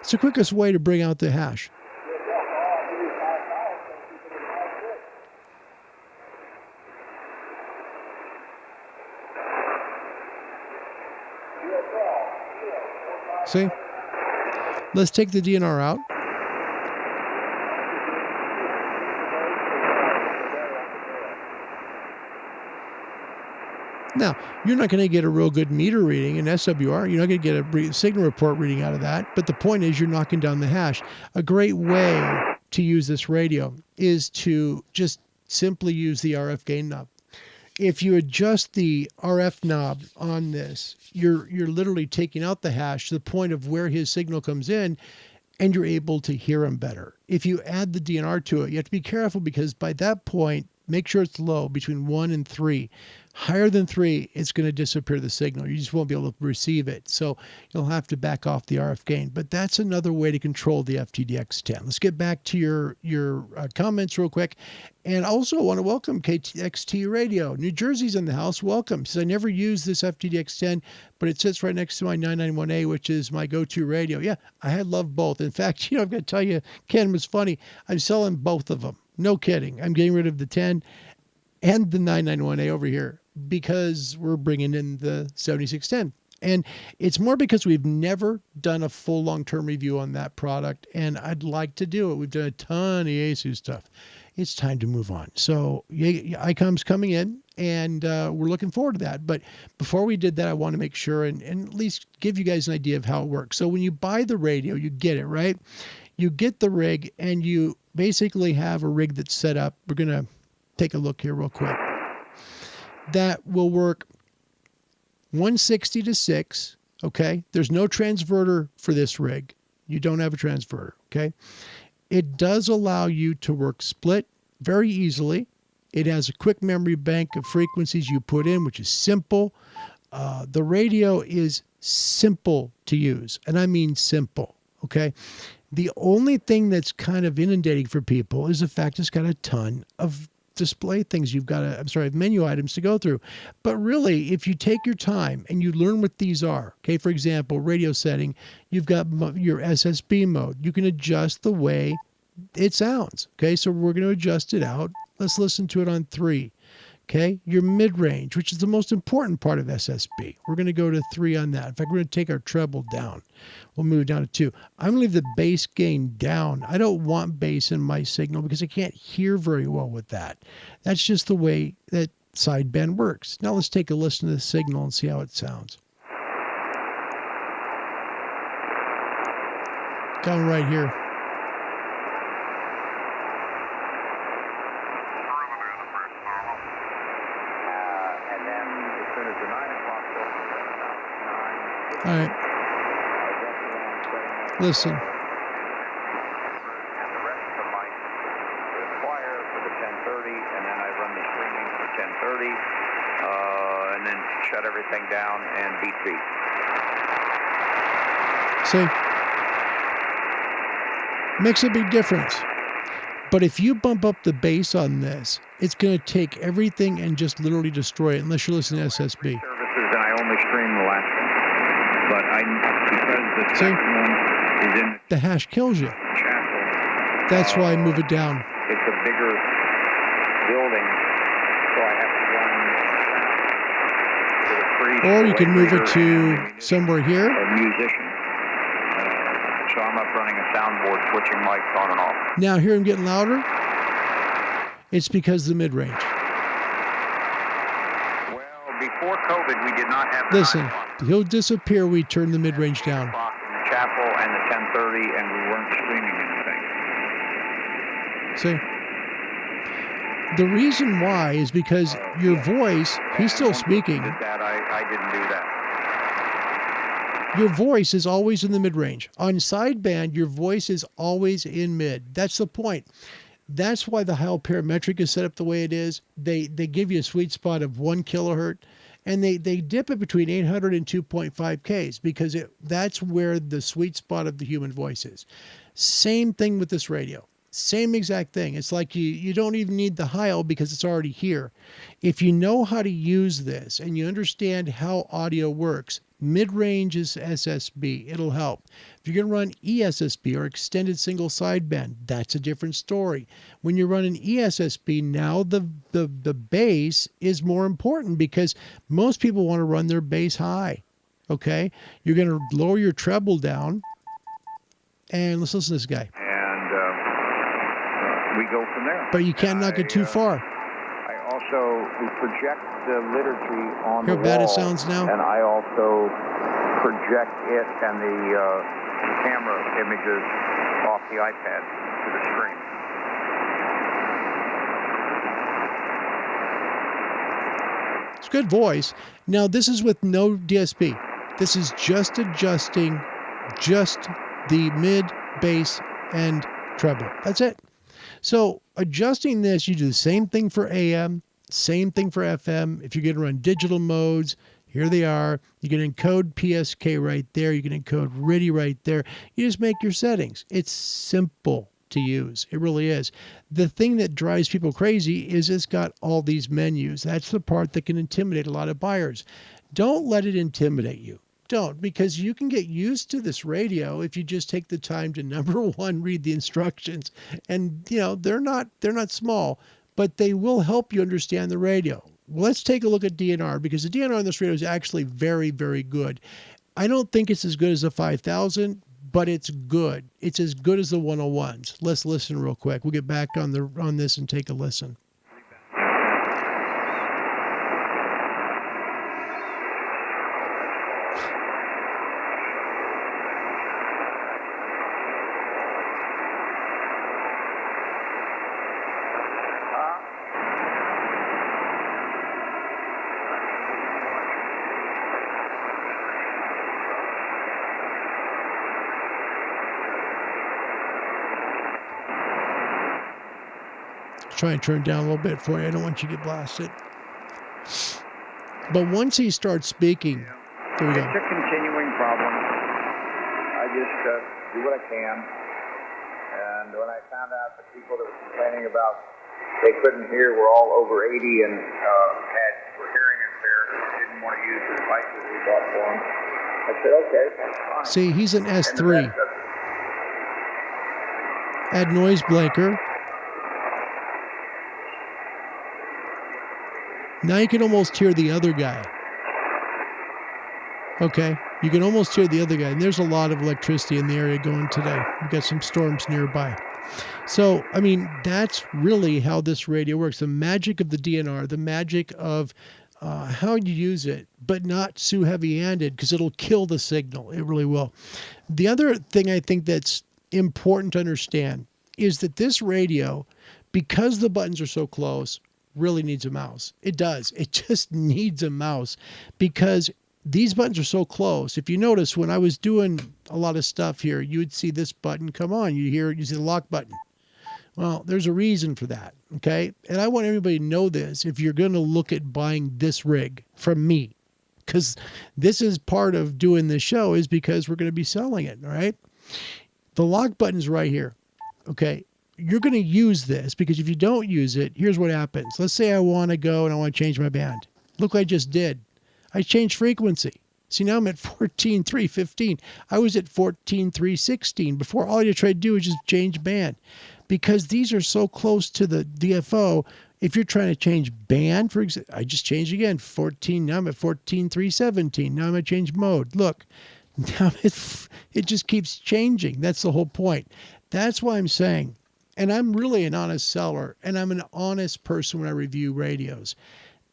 It's the quickest way to bring out the hash. See? Let's take the DNR out. Now, you're not going to get a real good meter reading in SWR. You're not going to get a signal report reading out of that. But the point is you're knocking down the hash. A great way to use this radio is to just simply use the RF gain knob. If you adjust the RF knob on this, you're literally taking out the hash to the point of where his signal comes in, and you're able to hear him better. If you add the DNR to it, you have to be careful because by that point, make sure it's low, between 1 and 3. Higher than 3, it's going to disappear the signal. You just won't be able to receive it. So you'll have to back off the RF gain. But that's another way to control the FTDX10. Let's get back to your comments real quick. And also want to welcome KTXT Radio. New Jersey's in the house. Welcome. Says, I never use this FTDX10, but it sits right next to my 991A, which is my go-to radio. Yeah, I love both. In fact, I've got to tell you, Ken was funny. I'm selling both of them. No kidding. I'm getting rid of the 10 and the 991A over here because we're bringing in the 7610. And it's more because we've never done a full long-term review on that product, and I'd like to do it. We've done a ton of Yaesu stuff. It's time to move on. So ICOM's coming in, and we're looking forward to that. But before we did that, I want to make sure and at least give you guys an idea of how it works. So when you buy the radio, you get it, right? You get the rig, and you basically have a rig that's set up. We're going to take a look here real quick. That will work 160 to 6, okay? There's no transverter for this rig. You don't have a transverter, okay? It does allow you to work split very easily. It has a quick memory bank of frequencies you put in, which is simple. The radio is simple to use, and I mean simple, okay? The only thing that's kind of inundating for people is the fact it's got a ton of display things menu items to go through. But really, if you take your time and you learn what these are, okay, for example, radio setting, you've got your SSB mode. You can adjust the way it sounds, okay? So we're going to adjust it out. Let's listen to it on 3, okay? Your mid-range, which is the most important part of SSB. We're going to go to 3 on that. In fact, we're going to take our treble down. We'll move it down to 2. I'm going to leave the bass gain down. I don't want bass in my signal because I can't hear very well with that. That's just the way that sideband works. Now let's take a listen to the signal and see how it sounds. Going right here. All right. Listen. And the rest of the mic is wire for the 1030, and then I run the streaming for 1030, and then shut everything down and beat. See? Makes a big difference. But if you bump up the bass on this, it's going to take everything and just literally destroy it, unless you're listening to SSB. Services, and I only stream the last one. But because the second one is in the hash kills you. Chapel. That's why I move it down. It's a bigger building, so I have to run to the freeze. Or you can move it to somewhere here. A musician. So I'm up running a soundboard, switching mics on and off. Now hear him getting louder? It's because of the mid-range. Well, before COVID, we did not have the Listen, he'll disappear. We turn the mid-range down. In the chapel and the 1030, and we weren't streaming anything. See? The reason why is because your voice, he's still speaking. I didn't do that. Your voice is always in the mid-range. On sideband, your voice is always in mid. That's the point. That's why the Heil parametric is set up the way it is. They give you a sweet spot of 1 kilohertz, and they dip it between 800 and 2.5 Ks because that's where the sweet spot of the human voice is. Same thing with this radio. Same exact thing. It's like you don't even need the Heil because it's already here. If you know how to use this and you understand how audio works, mid-range is SSB. It'll help. If you're going to run ESSB or extended single sideband, that's a different story. When you run an ESSB, now the bass is more important because most people want to run their bass high. Okay? You're going to lower your treble down. And let's listen to this guy. We go from there. But you can't knock it too far. I also project the liturgy on the wall. Hear how bad it sounds now? And I also project it and the camera images off the iPad to the screen. It's good voice. Now, this is with no DSP. This is just adjusting just the mid, bass, and treble. That's it. So adjusting this, you do the same thing for AM, Same thing for FM. If you're going to run digital modes, here they are. You can encode PSK right there. You can encode RIDI right there. You just make your settings. It's simple to use. It really is. The thing that drives people crazy is it's got all these menus. That's the part that can intimidate a lot of buyers. Don't let it intimidate you. Don't, because you can get used to this radio if you just take the time to, number one, read the instructions. And they're not small, but they will help you understand the radio. Well, let's take a look at DNR, because the DNR on this radio is actually very, very good. I don't think it's as good as the 5000, but it's good. It's as good as the 101s. Let's listen real quick. We'll get back on this and take a listen. Try and turn it down a little bit for you. I don't want you to get blasted. But once he starts speaking, there we go. It's a continuing problem. I just do what I can. And when I found out the people that were complaining about they couldn't hear were all over 80 and were hearing impaired and didn't want to use the devices we bought for them, I said, okay, that's fine. See, he's an S3. Add noise blanker. Now you can almost hear the other guy. Okay, you can almost hear the other guy. And there's a lot of electricity in the area going today. We've got some storms nearby. So, I mean, that's really how this radio works. The magic of the DNR, the magic of how you use it, but not too heavy-handed, because it'll kill the signal. It really will. The other thing I think that's important to understand is that this radio, because the buttons are so close, really needs a mouse. It does. It just needs a mouse, because these buttons are so close. If you notice, when I was doing a lot of stuff here, you would see this button come on. You see the lock button. Well, there's a reason for that, okay? And I want everybody to know this if you're going to look at buying this rig from me, because this is part of doing this show, is because we're going to be selling it, all right? The lock button's right here, okay? You're going to use this, because if you don't use it, here's what happens. Let's say I want to go and I want to change my band. Look what I just did. I changed frequency. See, now I'm at 14.315. I was at 14.316 before. All you try to do is just change band, because these are so close to the DFO. If you're trying to change band, for example, I just changed again, 14. Now I'm at 14.317. Now I'm going to change mode. Look, now it just keeps changing. That's the whole point. That's why I'm saying, and I'm really an honest seller, and I'm an honest person when I review radios.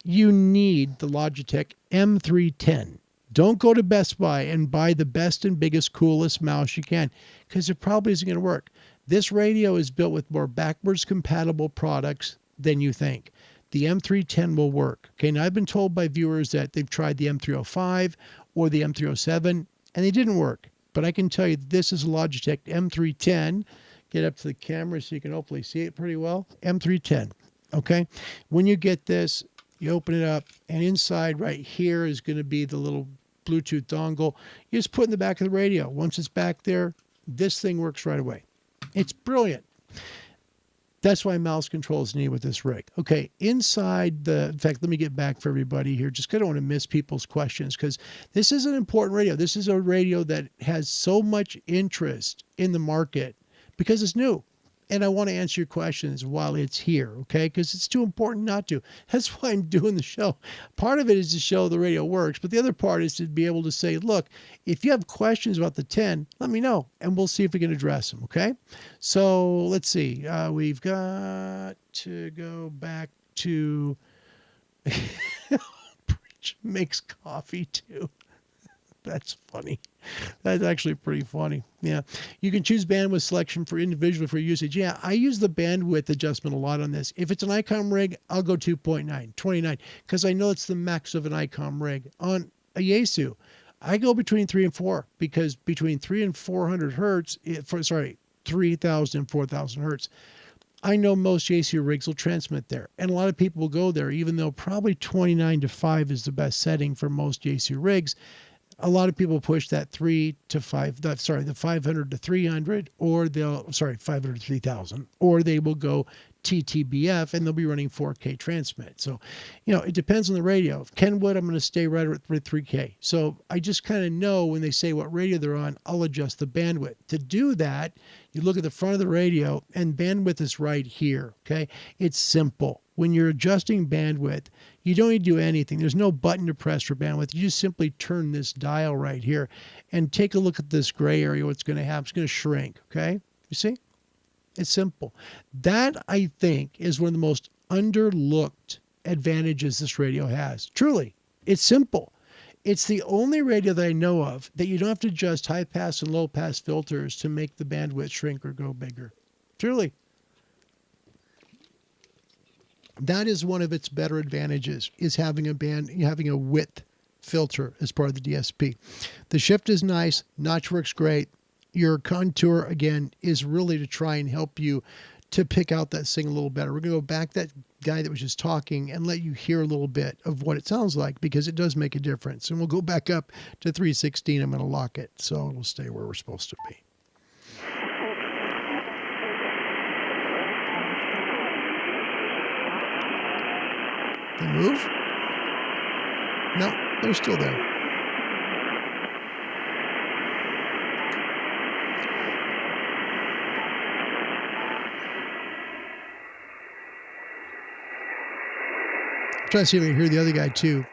You need the Logitech M310. Don't go to Best Buy and buy the best and biggest, coolest mouse you can, because it probably isn't going to work. This radio is built with more backwards compatible products than you think. The M310 will work. Okay, now I've been told by viewers that they've tried the M305 or the M307 and they didn't work. But I can tell you this is a Logitech M310. Get up to the camera so you can hopefully see it pretty well. M310. Okay, when you get this, you open it up, and inside right here is going to be the little Bluetooth dongle. You just put in the back of the radio. Once it's back there, this thing works right away. It's brilliant. That's why mouse control is needed with this rig. Okay, inside in fact, let me get back for everybody here, just because I don't want to miss people's questions, because this is an important radio. This is a radio that has so much interest in the market because it's new. And I want to answer your questions while it's here, okay? Because it's too important not to. That's why I'm doing the show. Part of it is to show the radio works, but the other part is to be able to say, look, if you have questions about the 10, let me know, and we'll see if we can address them, okay? So let's see. We've got to go back to... Preach makes coffee, too. That's funny. That's actually pretty funny. Yeah. You can choose bandwidth selection for individual for usage. Yeah, I use the bandwidth adjustment a lot on this. If it's an ICOM rig, I'll go 2.9, 29, because I know it's the max of an ICOM rig. On a Yaesu, I go between 3 and 4, because between 3 and 400 hertz, 3,000 and 4,000 hertz, I know most JCU rigs will transmit there, and a lot of people will go there, even though probably 29 to 5 is the best setting for most JCU rigs. A lot of people push that 3 to 5, the 500 to 300, or 500 to 3000, or they will go TTBF and they'll be running 4K transmit. So, it depends on the radio. Kenwood, I'm going to stay right at 3K. So I just kind of know when they say what radio they're on, I'll adjust the bandwidth. To do that, you look at the front of the radio and bandwidth is right here. Okay. It's simple. When you're adjusting bandwidth, you don't need to do anything. There's no button to press for bandwidth. You just simply turn this dial right here and take a look at this gray area. What's going to happen? It's going to shrink. Okay. You see? It's simple. That, I think, is one of the most underlooked advantages this radio has. Truly, it's simple. It's the only radio that I know of that you don't have to adjust high pass and low pass filters to make the bandwidth shrink or go bigger. Truly. That is one of its better advantages, is having a width filter as part of the DSP. The shift is nice. Notch works great. Your contour, again, is really to try and help you to pick out that thing a little better. We're going to go back that guy that was just talking and let you hear a little bit of what it sounds like, because it does make a difference. And we'll go back up to 316. I'm going to lock it, so it'll stay where we're supposed to be. They move? No, they're still there. Try to see if I can hear the other guy too.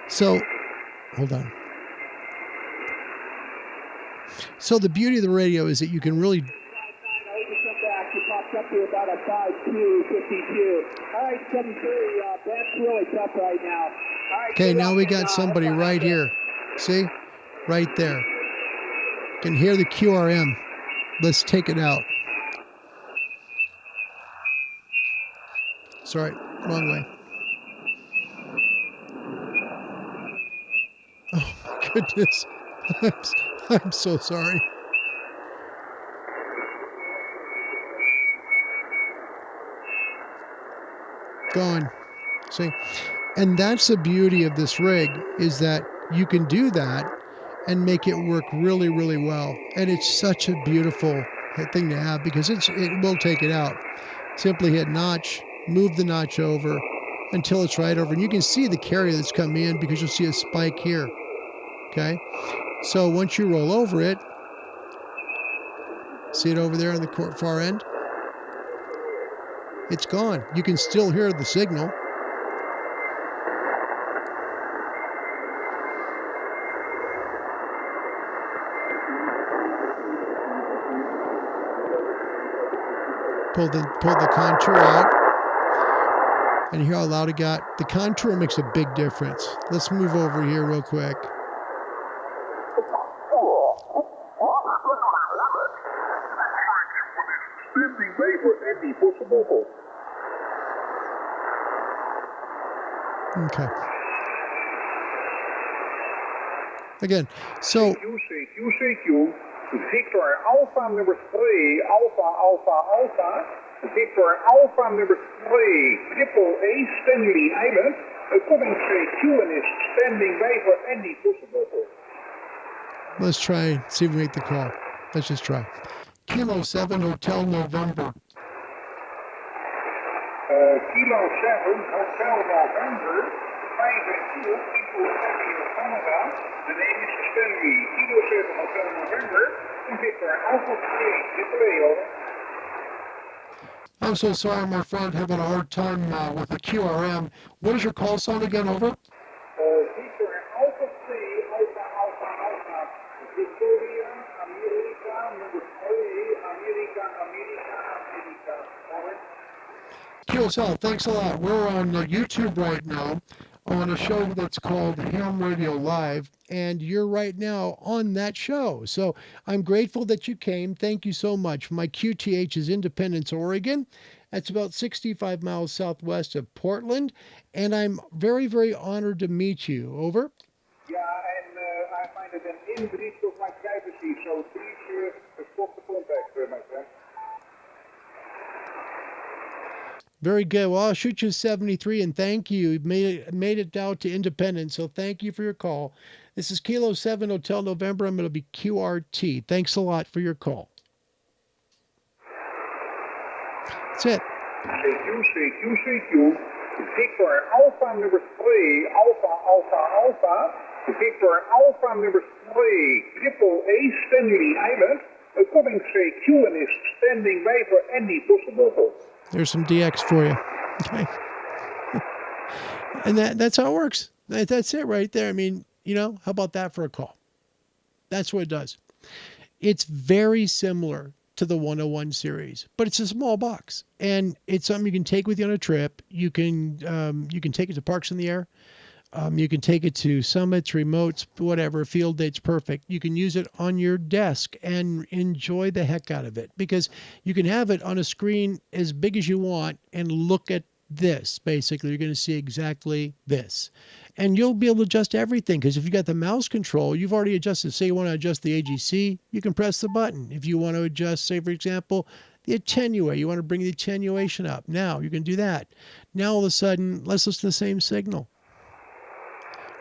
So, hold on. So the beauty of the radio is that you can really... Up to about a 5.252. All right, 7.3. That's really tough right now. All right, okay, now we got somebody right here. See? Right there. Can hear the QRM. Let's take it out. Sorry, wrong way. Oh my goodness. I'm so sorry. Gone. See? And that's the beauty of this rig, is that you can do that and make it work really, really well. And it's such a beautiful thing to have, because it will take it out. Simply hit notch, move the notch over until it's right over. And you can see the carrier that's come in, because you'll see a spike here. Okay? So once you roll over it, see it over there on the far end? It's gone. You can still hear the signal. Pull the contour out. And hear how loud it got. The contour makes a big difference. Let's move over here real quick. Okay. Again, so... QCQ, Victor Alpha number 3, Alpha, Victor Alpha number 3, Triple A, Stanley Island, coming CQ and is standing by for any possible. Let's try, see if we make the call. Let's just try. Kilo 7 Hotel November. Kilo 7 Hotel November, 5 Equal Canada. The name is Stanley. Kilo 7 Hotel November, and Victor Alpha 3, Triple A, over. I'm so sorry, my friend, having a hard time with the QRM. What is your call sign again, over? Victor Alpha 3, Alpha, Victoria, America, number 3, America, over. QSL, thanks a lot. We're on YouTube right now on a show that's called Ham Radio Live, and you're right now on that show. So I'm grateful that you came. Thank you so much. My QTH is Independence, Oregon, That's about 65 miles southwest of Portland. And I'm very, very honored to meet you. Over. Yeah, and I find it an breach of my privacy, so please stop the contact, my friend. Very good. Well, I'll shoot you 73 and thank you. You've made it down to Independence. So thank you for your call. This is Kilo 7 Hotel November. I'm going to be QRT. Thanks a lot for your call. That's it. CQ. Victor Alpha number 3, Alpha. Victor Alpha number 3, Triple A, Stanley Island. Coming CQ and is standing by for any possible. There's some DX for you. Okay. And that's how it works. That's it right there. I mean, how about that for a call? That's what it does. It's very similar to the 101 series, but it's a small box, and it's something you can take with you on a trip. You can take it to parks in the air. You can take it to summits, remotes, whatever, field dates, perfect. You can use it on your desk and enjoy the heck out of it, because you can have it on a screen as big as you want and look at this. Basically, you're going to see exactly this. And you'll be able to adjust everything, because if you got the mouse control, you've already adjusted. Say you want to adjust the AGC, you can press the button. If you want to adjust, say, for example, the attenuate, you want to bring the attenuation up. Now you can do that. Now all of a sudden, let's listen to the same signal.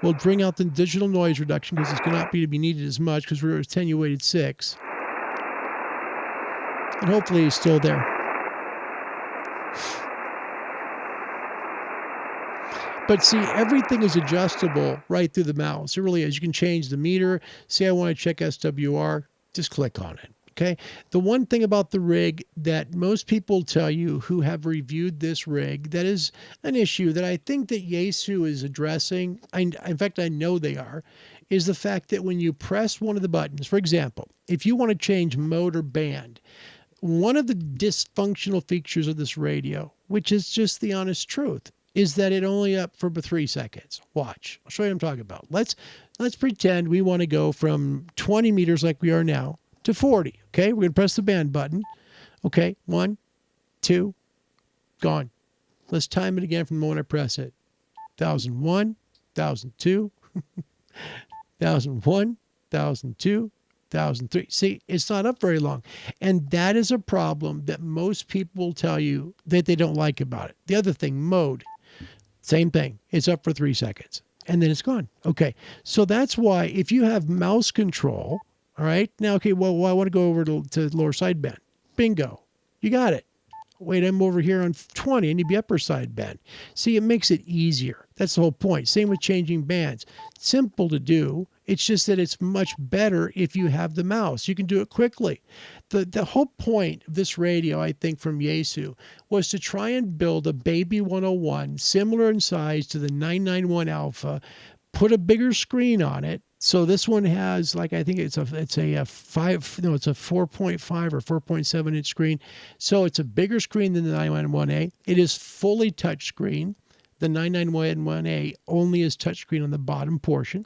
We'll bring out the digital noise reduction, because it's going to not be needed as much because we're attenuated 6. And hopefully he's still there. But see, everything is adjustable right through the mouse. It really is. You can change the meter. Say I want to check SWR, just click on it. Okay. The one thing about the rig that most people tell you who have reviewed this rig, that is an issue that I think that Yaesu is addressing, in fact, I know they are, is the fact that when you press one of the buttons, for example, if you want to change mode or band, one of the dysfunctional features of this radio, which is just the honest truth, is that it only up for 3 seconds. Watch. I'll show you what I'm talking about. Let's pretend we want to go from 20 meters like we are now to 40. Okay, we're going to press the band button. Okay, 1, 2, gone. Let's time it again from the moment I press it. 1001, 1002, 1001, 1002, 1003. See, it's not up very long. And that is a problem that most people will tell you that they don't like about it. The other thing, mode, same thing. It's up for 3 seconds and then it's gone. Okay, so that's why if you have mouse control, all right, now, okay, well, I want to go over to lower sideband. Bingo, you got it. Wait, I'm over here on 20. I need to be upper sideband. See, it makes it easier. That's the whole point. Same with changing bands. Simple to do. It's just that it's much better if you have the mouse. You can do it quickly. The whole point of this radio, I think, from Yaesu was to try and build a baby 101 similar in size to the 991 Alpha, put a bigger screen on it. So this one has, like, I think it's a 4.5 or 4.7 inch screen. So it's a bigger screen than the 991A. It is fully touch screen. The 991A only is touch screen on the bottom portion.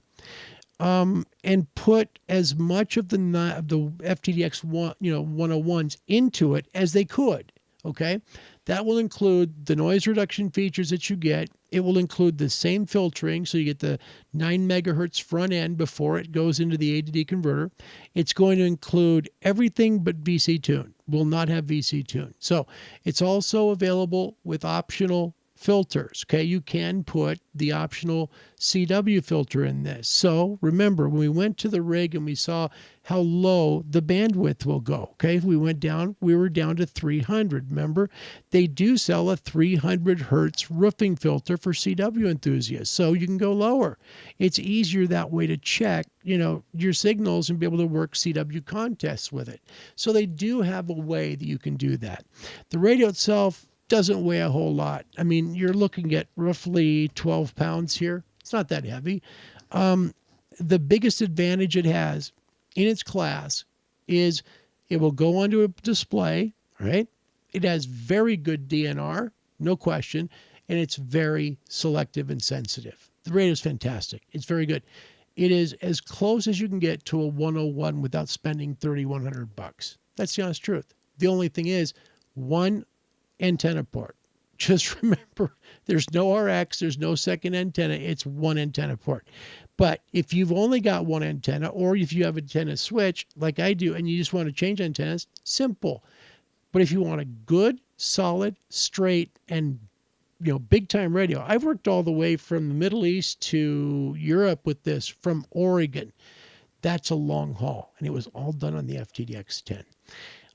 And put as much of the FTDX 101s into it as they could. Okay, that will include the noise reduction features that you get. It will include the same filtering, so you get the 9 megahertz front end before it goes into the A to D converter. It's going to include everything but VC tune. Will not have VC tune. So it's also available with optional filters. Okay, you can put the optional CW filter in this. So remember, when we went to the rig and we saw how low the bandwidth will go. Okay, if we went down, we were down to 300. Remember, they do sell a 300 hertz roofing filter for CW enthusiasts, so you can go lower. It's easier that way to check, your signals and be able to work CW contests with it. So they do have a way that you can do that. The radio itself doesn't weigh a whole lot. I mean, you're looking at roughly 12 pounds here. It's not that heavy. The biggest advantage it has in its class is it will go onto a display, right? It has very good DNR, no question, and it's very selective and sensitive. The radio is fantastic. It's very good. It is as close as you can get to a 101 without spending $3,100. That's the honest truth. The only thing is, one antenna port. Just remember, there's no RX, there's no second antenna, it's one antenna port. But if you've only got one antenna, or if you have an antenna switch, like I do, and you just want to change antennas, simple. But if you want a good, solid, straight, and big time radio, I've worked all the way from the Middle East to Europe with this, from Oregon. That's a long haul, and it was all done on the FTDX 10.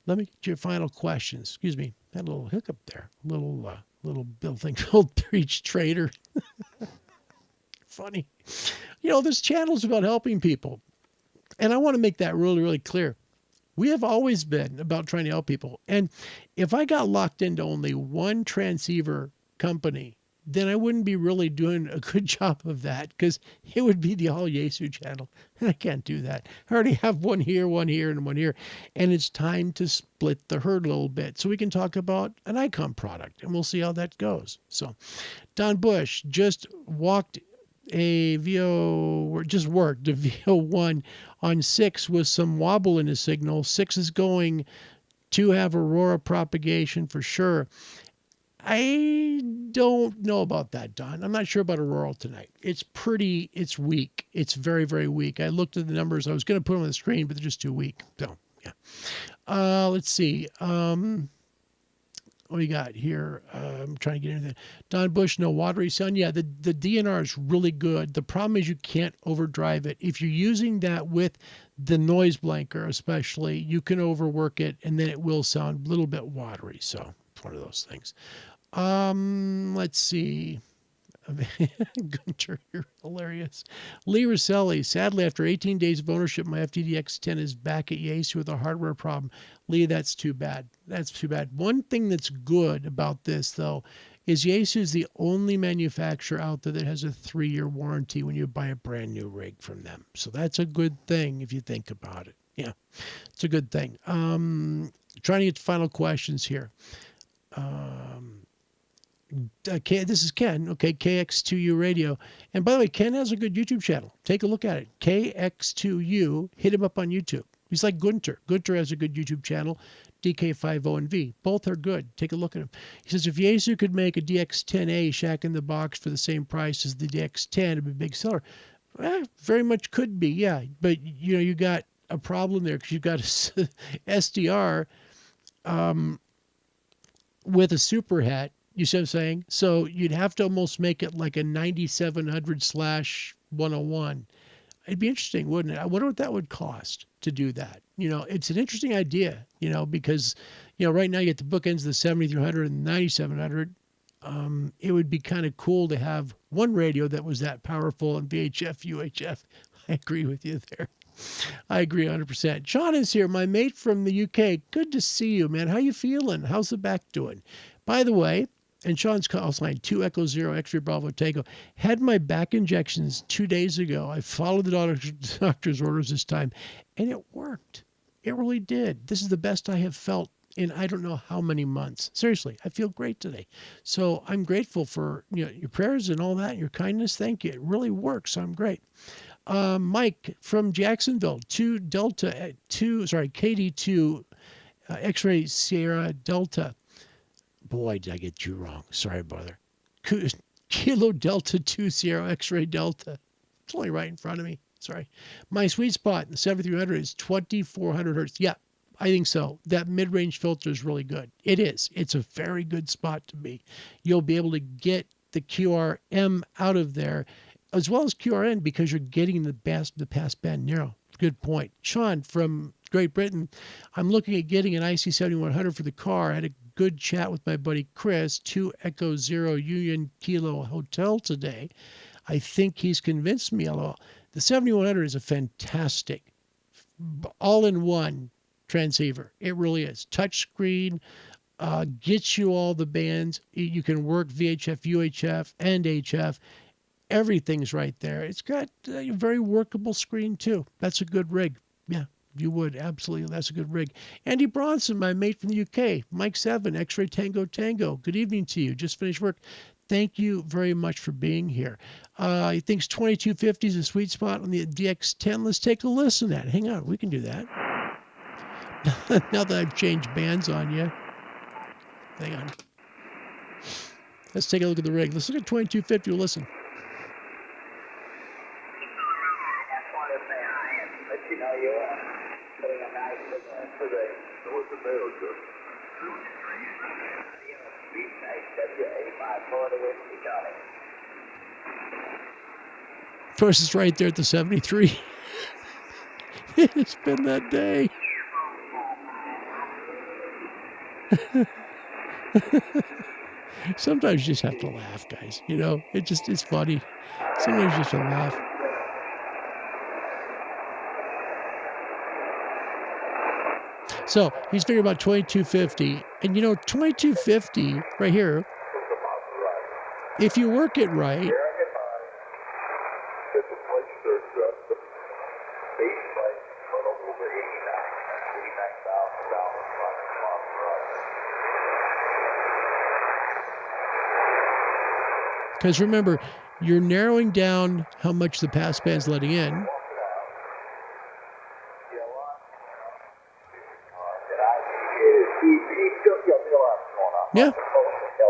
Let me get your final questions. Excuse me, had a little hiccup there. Little Bill thing called Preach Trader. Funny. This channel's about helping people. And I want to make that really, really clear. We have always been about trying to help people. And if I got locked into only one transceiver company, then I wouldn't be really doing a good job of that, because it would be the All Yaesu channel. And I can't do that. I already have one here, and one here. And it's time to split the herd a little bit so we can talk about an Icon product, and we'll see how that goes. So Don Bush just worked a VO1 on 6 with some wobble in the signal. 6 is going to have Aurora propagation for sure. I don't know about that, Don. I'm not sure about Aurora tonight. It's weak. It's very, very weak. I looked at the numbers. I was going to put them on the screen, but they're just too weak. So, yeah. Let's see. What do you got here? I'm trying to get into that. Don Bush, no watery sun. Yeah, the DNR is really good. The problem is you can't overdrive it. If you're using that with the noise blanker especially, you can overwork it, and then it will sound a little bit watery. So it's one of those things. Let's see. Gunter, you're hilarious. Lee Rosselli, sadly, after 18 days of ownership, my FTDX 10 is back at Yaesu with a hardware problem. Lee, that's too bad. That's too bad. One thing that's good about this, though, is Yaesu is the only manufacturer out there that has a 3-year warranty when you buy a brand new rig from them. So that's a good thing if you think about it. Yeah, it's a good thing. Trying to get to final questions here. This is Ken, okay, KX2U Radio. And by the way, Ken has a good YouTube channel. Take a look at it. KX2U, hit him up on YouTube. He's like Gunter. Gunter has a good YouTube channel, DK50 and V. Both are good. Take a look at him. He says, if Yaesu could make a DX10A shack in the box for the same price as the DX10, it'd be a big seller. Very much could be, yeah. But, you got a problem there because you've got a SDR with a super hat. You see what I'm saying? So you'd have to almost make it like a 9700/101. It'd be interesting, wouldn't it? I wonder what that would cost to do that. It's an interesting idea, because, right now you get the bookends of the 7300 and 9700. It would be kind of cool to have one radio that was that powerful in VHF, UHF. I agree with you there. I agree 100%. Sean is here, my mate from the UK. Good to see you, man. How you feeling? How's the back doing? By the way, and Sean's call sign 2 Echo 0 X-ray Bravo Tango. Had my back injections 2 days ago. I followed the doctor's orders this time, and it worked. It really did. This is the best I have felt in I don't know how many months. Seriously, I feel great today. So I'm grateful for your prayers and all that, and your kindness. Thank you. It really works. So I'm great. Mike from Jacksonville, KD2 X-ray Sierra Delta. Boy, did I get you wrong. Sorry, brother. Kilo Delta 2 Sierra X-ray Delta. It's only right in front of me. Sorry. My sweet spot in the 7300 is 2400 hertz. Yeah, I think so. That mid-range filter is really good. It is. It's a very good spot to be. You'll be able to get the QRM out of there as well as QRN because you're getting the passband narrow. Good point. Sean from Great Britain, I'm looking at getting an IC7100 for the car. I had a good chat with my buddy Chris, 2 Echo 0 Union Kilo Hotel today. I think he's convinced me. Although the 7100 is a fantastic all-in-one transceiver. It really is. Touchscreen, gets you all the bands. You can work VHF, UHF, and HF. Everything's right there. It's got a very workable screen too. That's a good rig. Yeah, you would. Absolutely. That's a good rig. Andy Bronson, my mate from the UK. Mike 7, X-Ray Tango Tango. Good evening to you. Just finished work. Thank you very much for being here. He thinks 2250 is a sweet spot on the DX10. Let's take a listen at it. Hang on. We can do that. Now that I've changed bands on you. Hang on. Let's take a look at the rig. Let's look at 2250. We'll listen. Of course, it's right there at the 73. It's been that day. Sometimes you just have to laugh, guys. You know, it's funny. Sometimes you just have to laugh. So he's figuring about 2250. And you know, 2250 right here, if you work it right, because remember, you're narrowing down how much the passband's letting in. Yeah.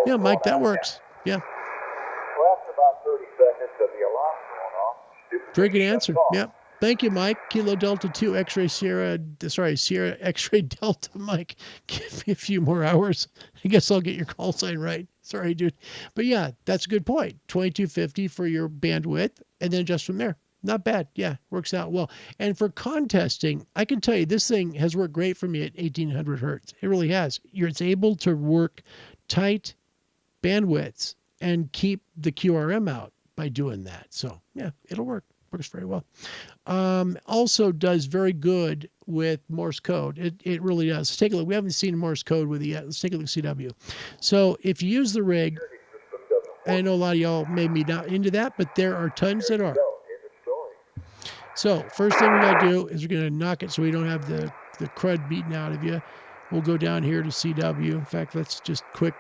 Yeah, Mike, that works. Yeah. Well, after about 30 seconds of the alarm going off, very good answer. Yeah. Thank you, Mike. Kilo Delta 2 X-ray Sierra X-ray Delta, Mike. Give me a few more hours. I guess I'll get your call sign right. Sorry, dude. But yeah, that's a good point. 2250 for your bandwidth, and then just from there. Not bad. Yeah, works out well. And for contesting, I can tell you this thing has worked great for me at 1800 hertz. It really has. It's able to work tight bandwidths and keep the QRM out by doing that. So yeah, it'll work. Works very well. Also does very good with Morse code. It really does. Let's take a look. We haven't seen Morse code with it yet. Let's take a look at CW. So if you use the rig, I know a lot of y'all may be not into that, but there are tons that are. So first thing we got to do is we're going to knock it so we don't have the crud beaten out of you. We'll go down here to CW. In fact, let's just quick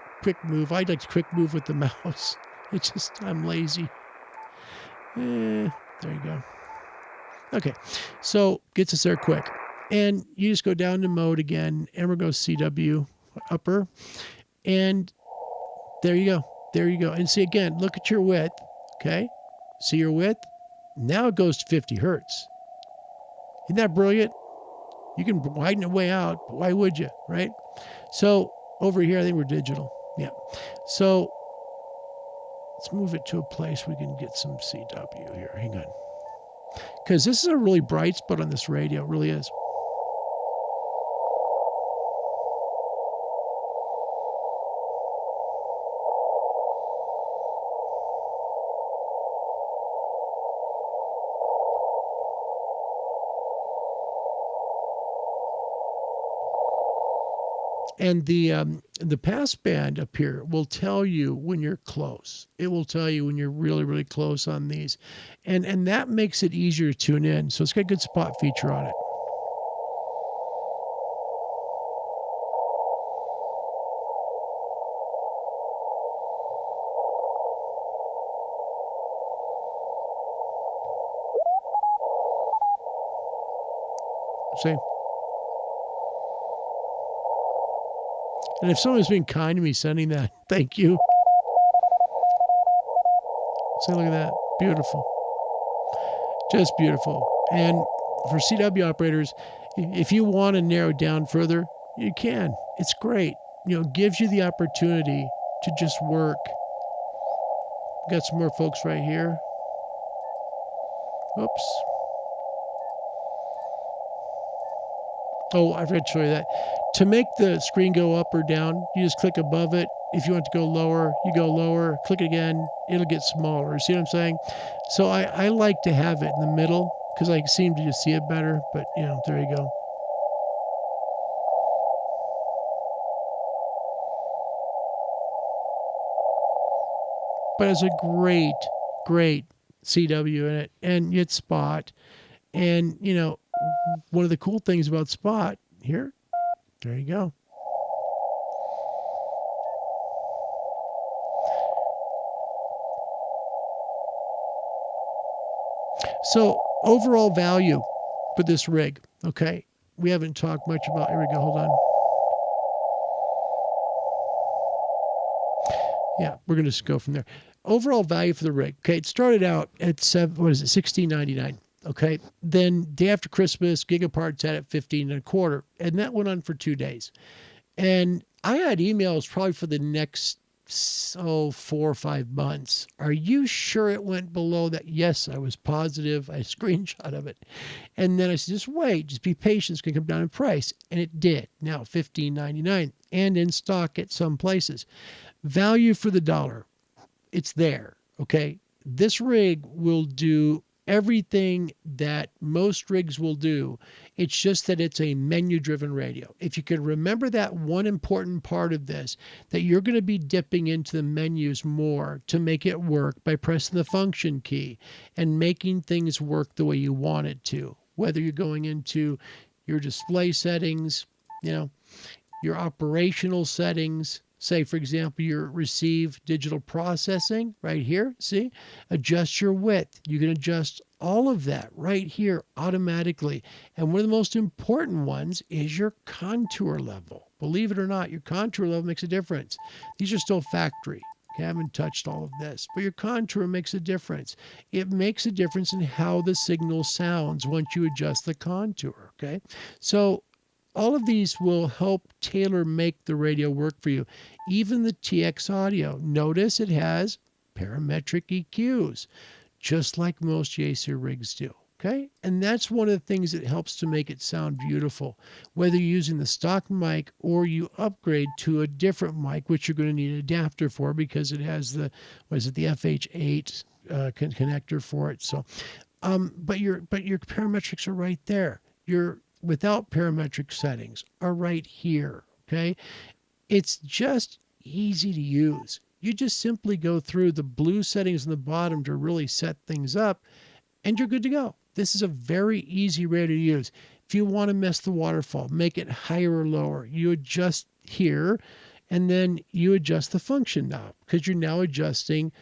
move. I'd like to quick move with the mouse. It's just, I'm lazy. There you go. Okay, so gets us there quick. And you just go down to mode again, and we're going to CW upper. And there you go. There you go. And see, again, look at your width, okay? See your width? Now it goes to 50 hertz. Isn't that brilliant? You can widen it way out, but why would you, right? So over here, I think we're digital. Yeah. So let's move it to a place we can get some CW here. Hang on. Because this is a really bright spot on this radio. It really is. And the pass band up here will tell you when you're close. It will tell you when you're really, really close on these. And that makes it easier to tune in. So it's got a good spot feature on it. See? And if someone's being kind to me sending that, thank you. See, look at that. Beautiful. Just beautiful. And for CW operators, if you want to narrow down further, you can. It's great. You know, gives you the opportunity to just work. Got some more folks right here. Oops. Oh, I forgot to show you that. To make the screen go up or down, you just click above it. If you want to go lower, you go lower. Click it again, it'll get smaller. See what I'm saying? So I like to have it in the middle because I seem to just see it better. But, you know, there you go. But it's a great, great CW in it. And it's Spot. And, you know, one of the cool things about Spot here, there you go. So overall value for this rig, okay? We haven't talked much about, here we go, hold on. Yeah, we're going to just go from there. Overall value for the rig. Okay, it started out at $16.99. Okay, then day after Christmas, Gigaparts had it 15.25, and that went on for 2 days. And I had emails probably for the next 4 or 5 months. Are you sure it went below that? Yes, I was positive. I screenshot of it. And then I said, just wait, just be patient. It's going to come down in price. And it did. Now $15.99 and in stock at some places. Value for the dollar. It's there. Okay. This rig will do everything that most rigs will do. It's just that it's a menu driven radio. If you could remember that one important part of this, that you're going to be dipping into the menus more to make it work by pressing the function key and making things work the way you want it to, whether you're going into your display settings, your operational settings. Say, for example, your receive digital processing right here. See, adjust your width. You can adjust all of that right here automatically. And one of the most important ones is your contour level. Believe it or not, your contour level makes a difference. These are still factory. I haven't touched all of this, but your contour makes a difference. It makes a difference in how the signal sounds once you adjust the contour. Okay, so all of these will help tailor make the radio work for you. Even the TX audio, notice it has parametric EQs, just like most Yaesu rigs do. Okay, and that's one of the things that helps to make it sound beautiful. Whether you're using the stock mic or you upgrade to a different mic, which you're going to need an adapter for because it has the FH8 connector for it. So, but your parametrics are right there. Your without parametric settings are right here. Okay, it's just easy to use. You just simply go through the blue settings on the bottom to really set things up, and you're good to go. This is a very easy radio to use. If you want to mess the waterfall, make it higher or lower, you adjust here, and then you adjust the function knob because you're now adjusting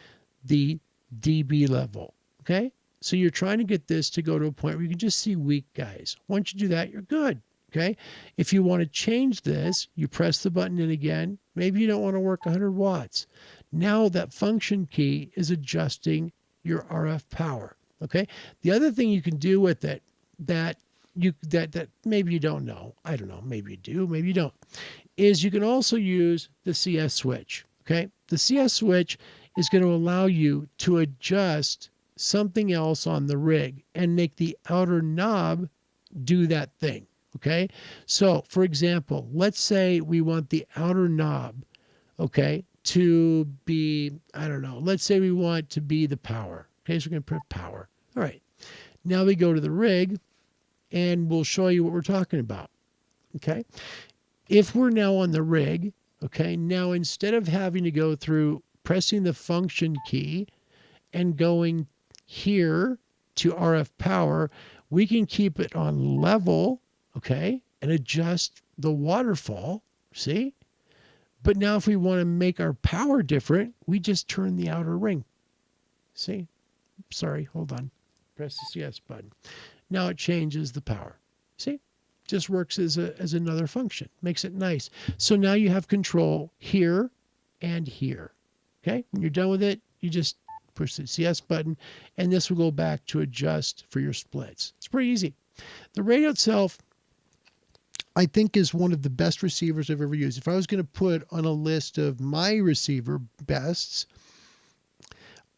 the dB level. Okay, so you're trying to get this to go to a point where you can just see weak guys. Once you do that, you're good. Okay, if you want to change this, you press the button in again. Maybe you don't want to work 100 watts. Now that function key is adjusting your RF power. Okay, the other thing you can do with it that maybe you don't know, I don't know, maybe you do, maybe you don't, is you can also use the CS switch. Okay, the CS switch is going to allow you to adjust something else on the rig and make the outer knob do that thing. Okay, so for example, let's say we want the outer knob, okay, to be, I don't know, let's say we want to be the power. Okay, so we're going to put power. All right, now we go to the rig and we'll show you what we're talking about. Okay, if we're now on the rig, okay, now instead of having to go through pressing the function key and going here to RF power, we can keep it on level, okay, and adjust the waterfall, see? But now if we want to make our power different, we just turn the outer ring. See? Sorry, hold on. Press the CS button. Now it changes the power. See? Just works as another function. Makes it nice. So now you have control here and here. Okay? When you're done with it, you just push the CS button, and this will go back to adjust for your splits. It's pretty easy. The radio itself, I think, is one of the best receivers I've ever used. If I was going to put on a list of my receiver bests,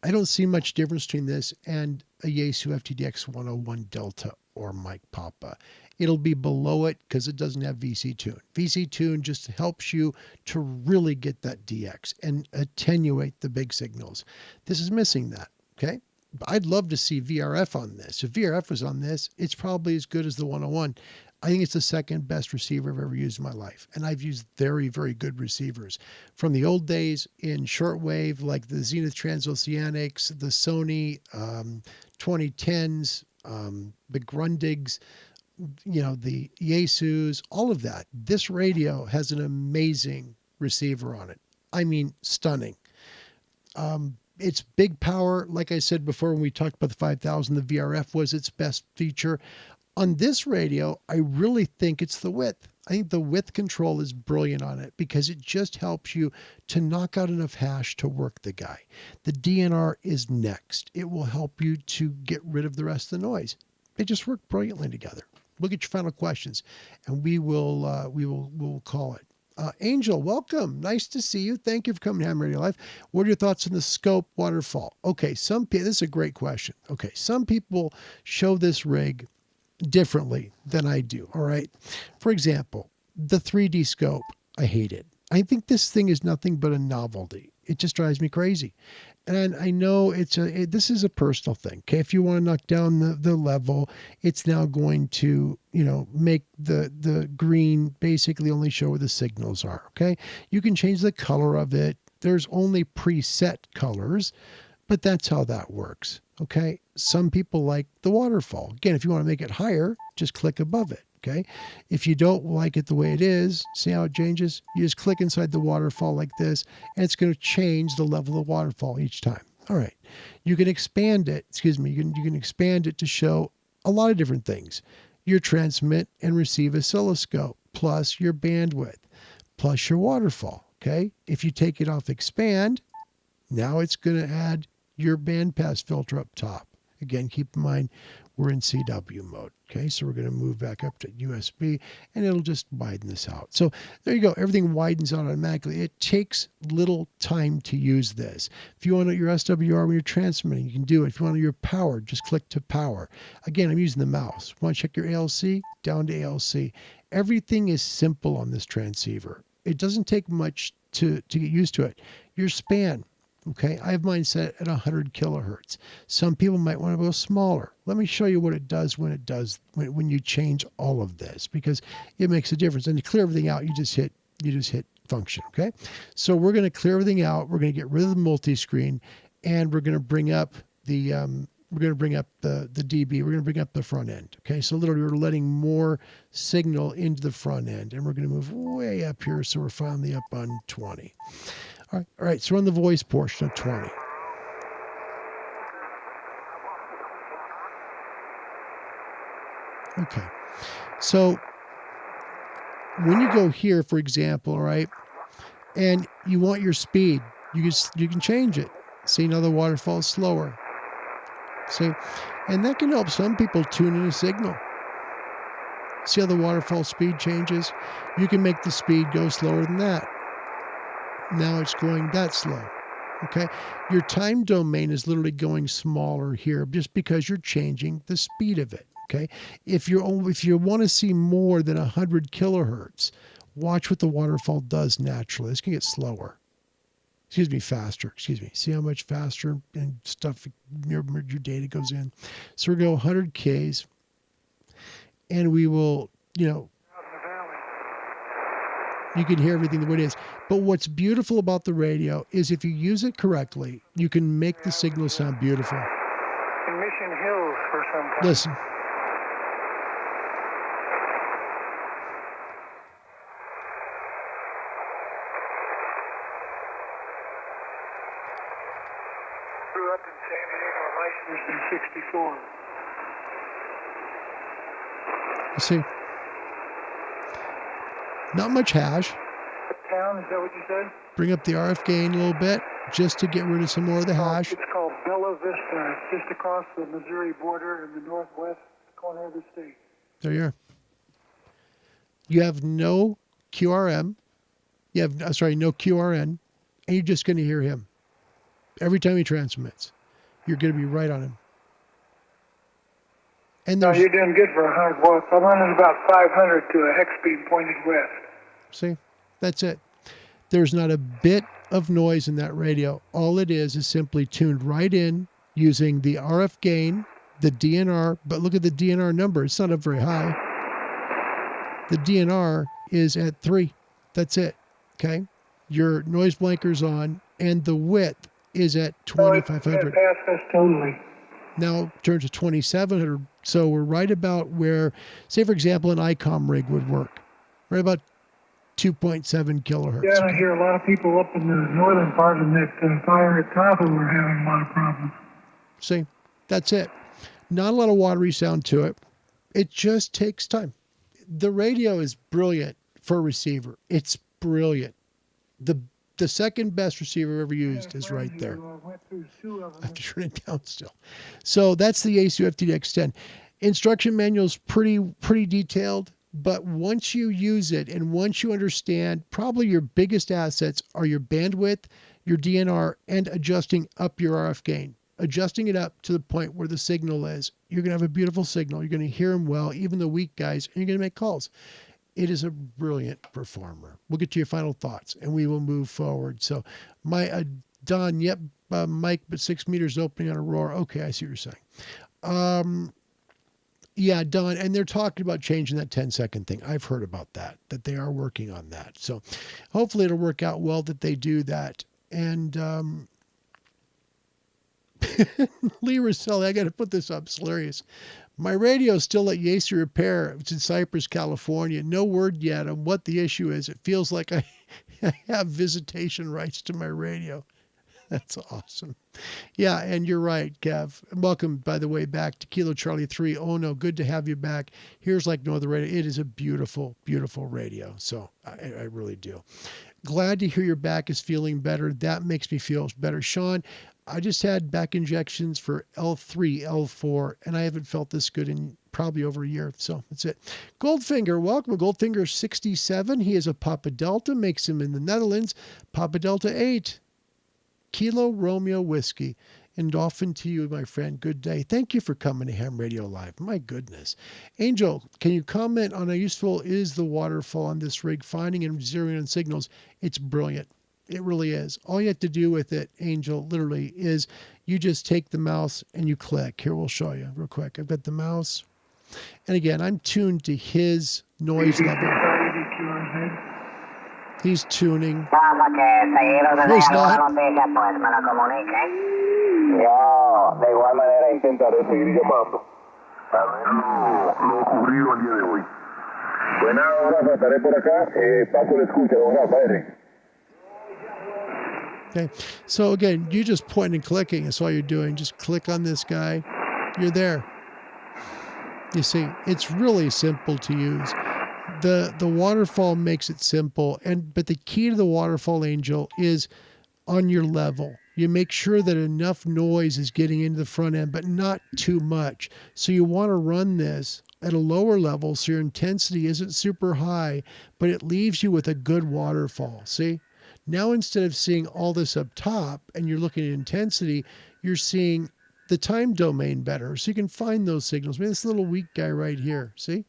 I don't see much difference between this and a Yaesu FTDX 101 Delta or Mike Papa. It'll be below it because it doesn't have VC tune. VC tune just helps you to really get that DX and attenuate the big signals. This is missing that, okay? I'd love to see VRF on this. If VRF was on this, it's probably as good as the 101. I think it's the second best receiver I've ever used in my life. And I've used very, very good receivers. From the old days in shortwave, like the Zenith Transoceanics, the Sony 2010s, the Grundigs, the Yaesus, all of that. This radio has an amazing receiver on it. I mean, stunning. It's big power. Like I said before, when we talked about the 5000, the VRF was its best feature. On this radio, I really think it's the width. I think the width control is brilliant on it because it just helps you to knock out enough hash to work the guy. The DNR is next. It will help you to get rid of the rest of the noise. They just work brilliantly together. Look at your final questions, and we'll call it. Angel, welcome. Nice to see you. Thank you for coming to Ham Radio Live. What are your thoughts on the scope waterfall? Okay, this is a great question. Okay, some people show this rig differently than I do. All right. For example, the 3D scope, I hate it. I think this thing is nothing but a novelty. It just drives me crazy. And I know this is a personal thing. Okay. If you want to knock down the level, it's now going to, make the green basically only show where the signals are. Okay. You can change the color of it. There's only preset colors, but that's how that works. Okay. Some people like the waterfall. Again, if you want to make it higher, just click above it. Okay. If you don't like it the way it is, see how it changes? You just click inside the waterfall like this, and it's going to change the level of the waterfall each time. All right. You can expand it. You can expand it to show a lot of different things. Your transmit and receive oscilloscope, plus your bandwidth, plus your waterfall. Okay. If you take it off expand, now it's going to add your bandpass filter up top. Again, keep in mind, we're in CW mode. Okay, so we're going to move back up to USB, and it'll just widen this out. So there you go. Everything widens out automatically. It takes little time to use this. If you want your SWR when you're transmitting, you can do it. If you want your power, just click to power. Again, I'm using the mouse. Want to check your ALC? Down to ALC. Everything is simple on this transceiver. It doesn't take much to get used to it. Your span. Okay, I have mine set at 100 kilohertz. Some people might want to go smaller. Let me show you what it does when you change all of this, because it makes a difference. And to clear everything out, you just hit function. Okay, so we're going to clear everything out. We're going to get rid of the multi-screen, and we're going to bring up the dB. We're going to bring up the front end. Okay, so literally we're letting more signal into the front end, and we're going to move way up here, so we're finally up on 20. All right, so we're on the voice portion of 20. Okay, so when you go here, for example, all right, and you want your speed, you can change it. See, now the waterfall is slower. See, and that can help some people tune in a signal. See how the waterfall speed changes? You can make the speed go slower than that. Now it's going that slow. Okay, your time domain is literally going smaller here just because you're changing the speed of it. Okay, if you want to see more than 100 kilohertz, watch what the waterfall does naturally. It's gonna get slower. Faster. See how much faster and stuff your data goes in. So we're going to go 100 Ks, and we will, you can hear everything the way it is. But what's beautiful about the radio is if you use it correctly, you can make the signal sound beautiful. In Mission Hills for some time. Listen. Grew up in San Diego, licensed in 64. You see? Not much hash. Town, is that what you said? Bring up the RF gain a little bit just to get rid of some more of the hash. It's called Bella Vista. It's just across the Missouri border in the northwest corner of the state. There you are. You have no QRM. You have, no QRN, and you're just going to hear him. Every time he transmits, you're going to be right on him. And no, you're doing good for 100 watts. I'm running about 500 to a hex speed pointed west. See, that's it. There's not a bit of noise in that radio. All it is simply tuned right in using the RF gain, the DNR, but look at the DNR number. It's not up very high. The DNR is at 3. That's it. Okay. Your noise blanker's on, and the width is at 2,500. It passed us totally. Now turns to 2,700. So we're right about where, say, for example, an ICOM rig would work. Right about 2.7 kilohertz. Yeah, I hear a lot of people up in the northern part of that fire at Tahoe are having a lot of problems. See, that's it. Not a lot of watery sound to it. It just takes time. The radio is brilliant for a receiver. It's brilliant. The second best receiver I've ever used is right there. Went through 2 of I them. have to turn it down still. So that's the Yaesu FTDX 10. Instruction manual's pretty detailed, but once you use it and once you understand, probably your biggest assets are your bandwidth, your DNR, and adjusting up your RF gain. Adjusting it up to the point where the signal is. You're going to have a beautiful signal. You're going to hear them well, even the weak guys, and you're going to make calls. It is a brilliant performer. We'll get to your final thoughts and we will move forward. So Don, yep, Mike, but 6 meters opening on Aurora. Okay, I see what you're saying. Yeah, Don, and they're talking about changing that 10-second thing. I've heard about that they are working on that. So hopefully it'll work out well that they do that. And Lee Rosselli, I got to put this up. It's hilarious. My radio is still at Yaesu Repair. It's in Cypress, California. No word yet on what the issue is. It feels like I have visitation rights to my radio. That's awesome. Yeah, and you're right, Kev. Welcome, by the way, back to Kilo Charlie 3. Oh, no, good to have you back. Here's like no other radio. It is a beautiful, beautiful radio. So I really do. Glad to hear your back is feeling better. That makes me feel better. Sean, I just had back injections for L3, L4, and I haven't felt this good in probably over a year. So that's it. Goldfinger, welcome. Goldfinger 67. He is a Papa Delta, makes him in the Netherlands. Papa Delta 8, Kilo Romeo Whiskey. And Dolphin to you, my friend. Good day. Thank you for coming to Ham Radio Live. My goodness. Angel, can you comment on how useful is the waterfall on this rig, finding and zeroing in signals? It's brilliant. It really is. All you have to do with it, Angel, literally, is you just take the mouse and you click. Here, we'll show you real quick. I've got the mouse. And again, I'm tuned to his noise level. He's tuning. No, he's not. No, de igual manera intentaré seguir llamando. Lo ocurrido el día de hoy. Buena hora, trataré por acá. Paso le escucha, don Rafa, Okay, so again, you just point and clicking. That's all you're doing. Just click on this guy. You're there. You see, it's really simple to use. The waterfall makes it simple, but the key to the waterfall, Angel, is on your level. You make sure that enough noise is getting into the front end, but not too much. So you want to run this at a lower level so your intensity isn't super high, but it leaves you with a good waterfall. See? Now, instead of seeing all this up top and you're looking at intensity, you're seeing the time domain better. So you can find those signals. I mean, this little weak guy right here, see?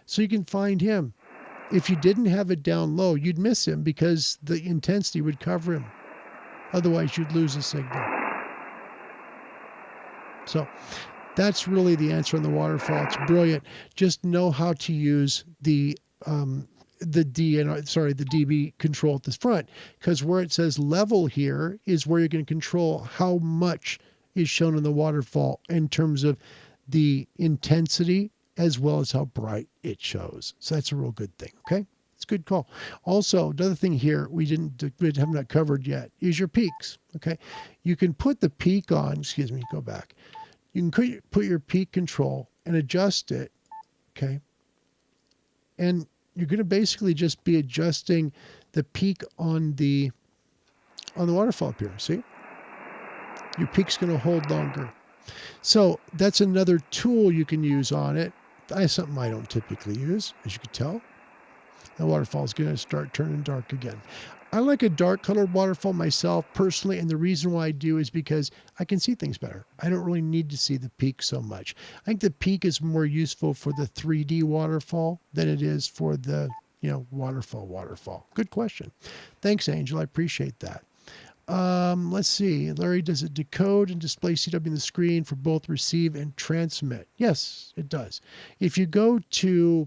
So you can find him. If you didn't have it down low, you'd miss him because the intensity would cover him. Otherwise, you'd lose a signal. So that's really the answer on the waterfall. It's brilliant. Just know how to use the DB control at the front, because where it says level here is where you're going to control how much is shown in the waterfall in terms of the intensity as well as how bright it shows. So that's a real good thing. Okay. It's a good call. Also, another thing here we have not covered yet is your peaks. Okay. You can put the peak on, go back. You can put your peak control and adjust it. Okay. And you're going to basically just be adjusting the peak on the waterfall up here. See? Your peak's going to hold longer. So that's another tool you can use on it. That's something I don't typically use, as you can tell. The waterfall is going to start turning dark again. I like a dark colored waterfall myself personally, and the reason why I do is because I can see things better. I don't really need to see the peak so much. I think the peak is more useful for the 3D waterfall than it is for the, waterfall. Good question. Thanks, Angel. I appreciate that. Let's see. Larry, does it decode and display CW on the screen for both receive and transmit? Yes, it does. If you go to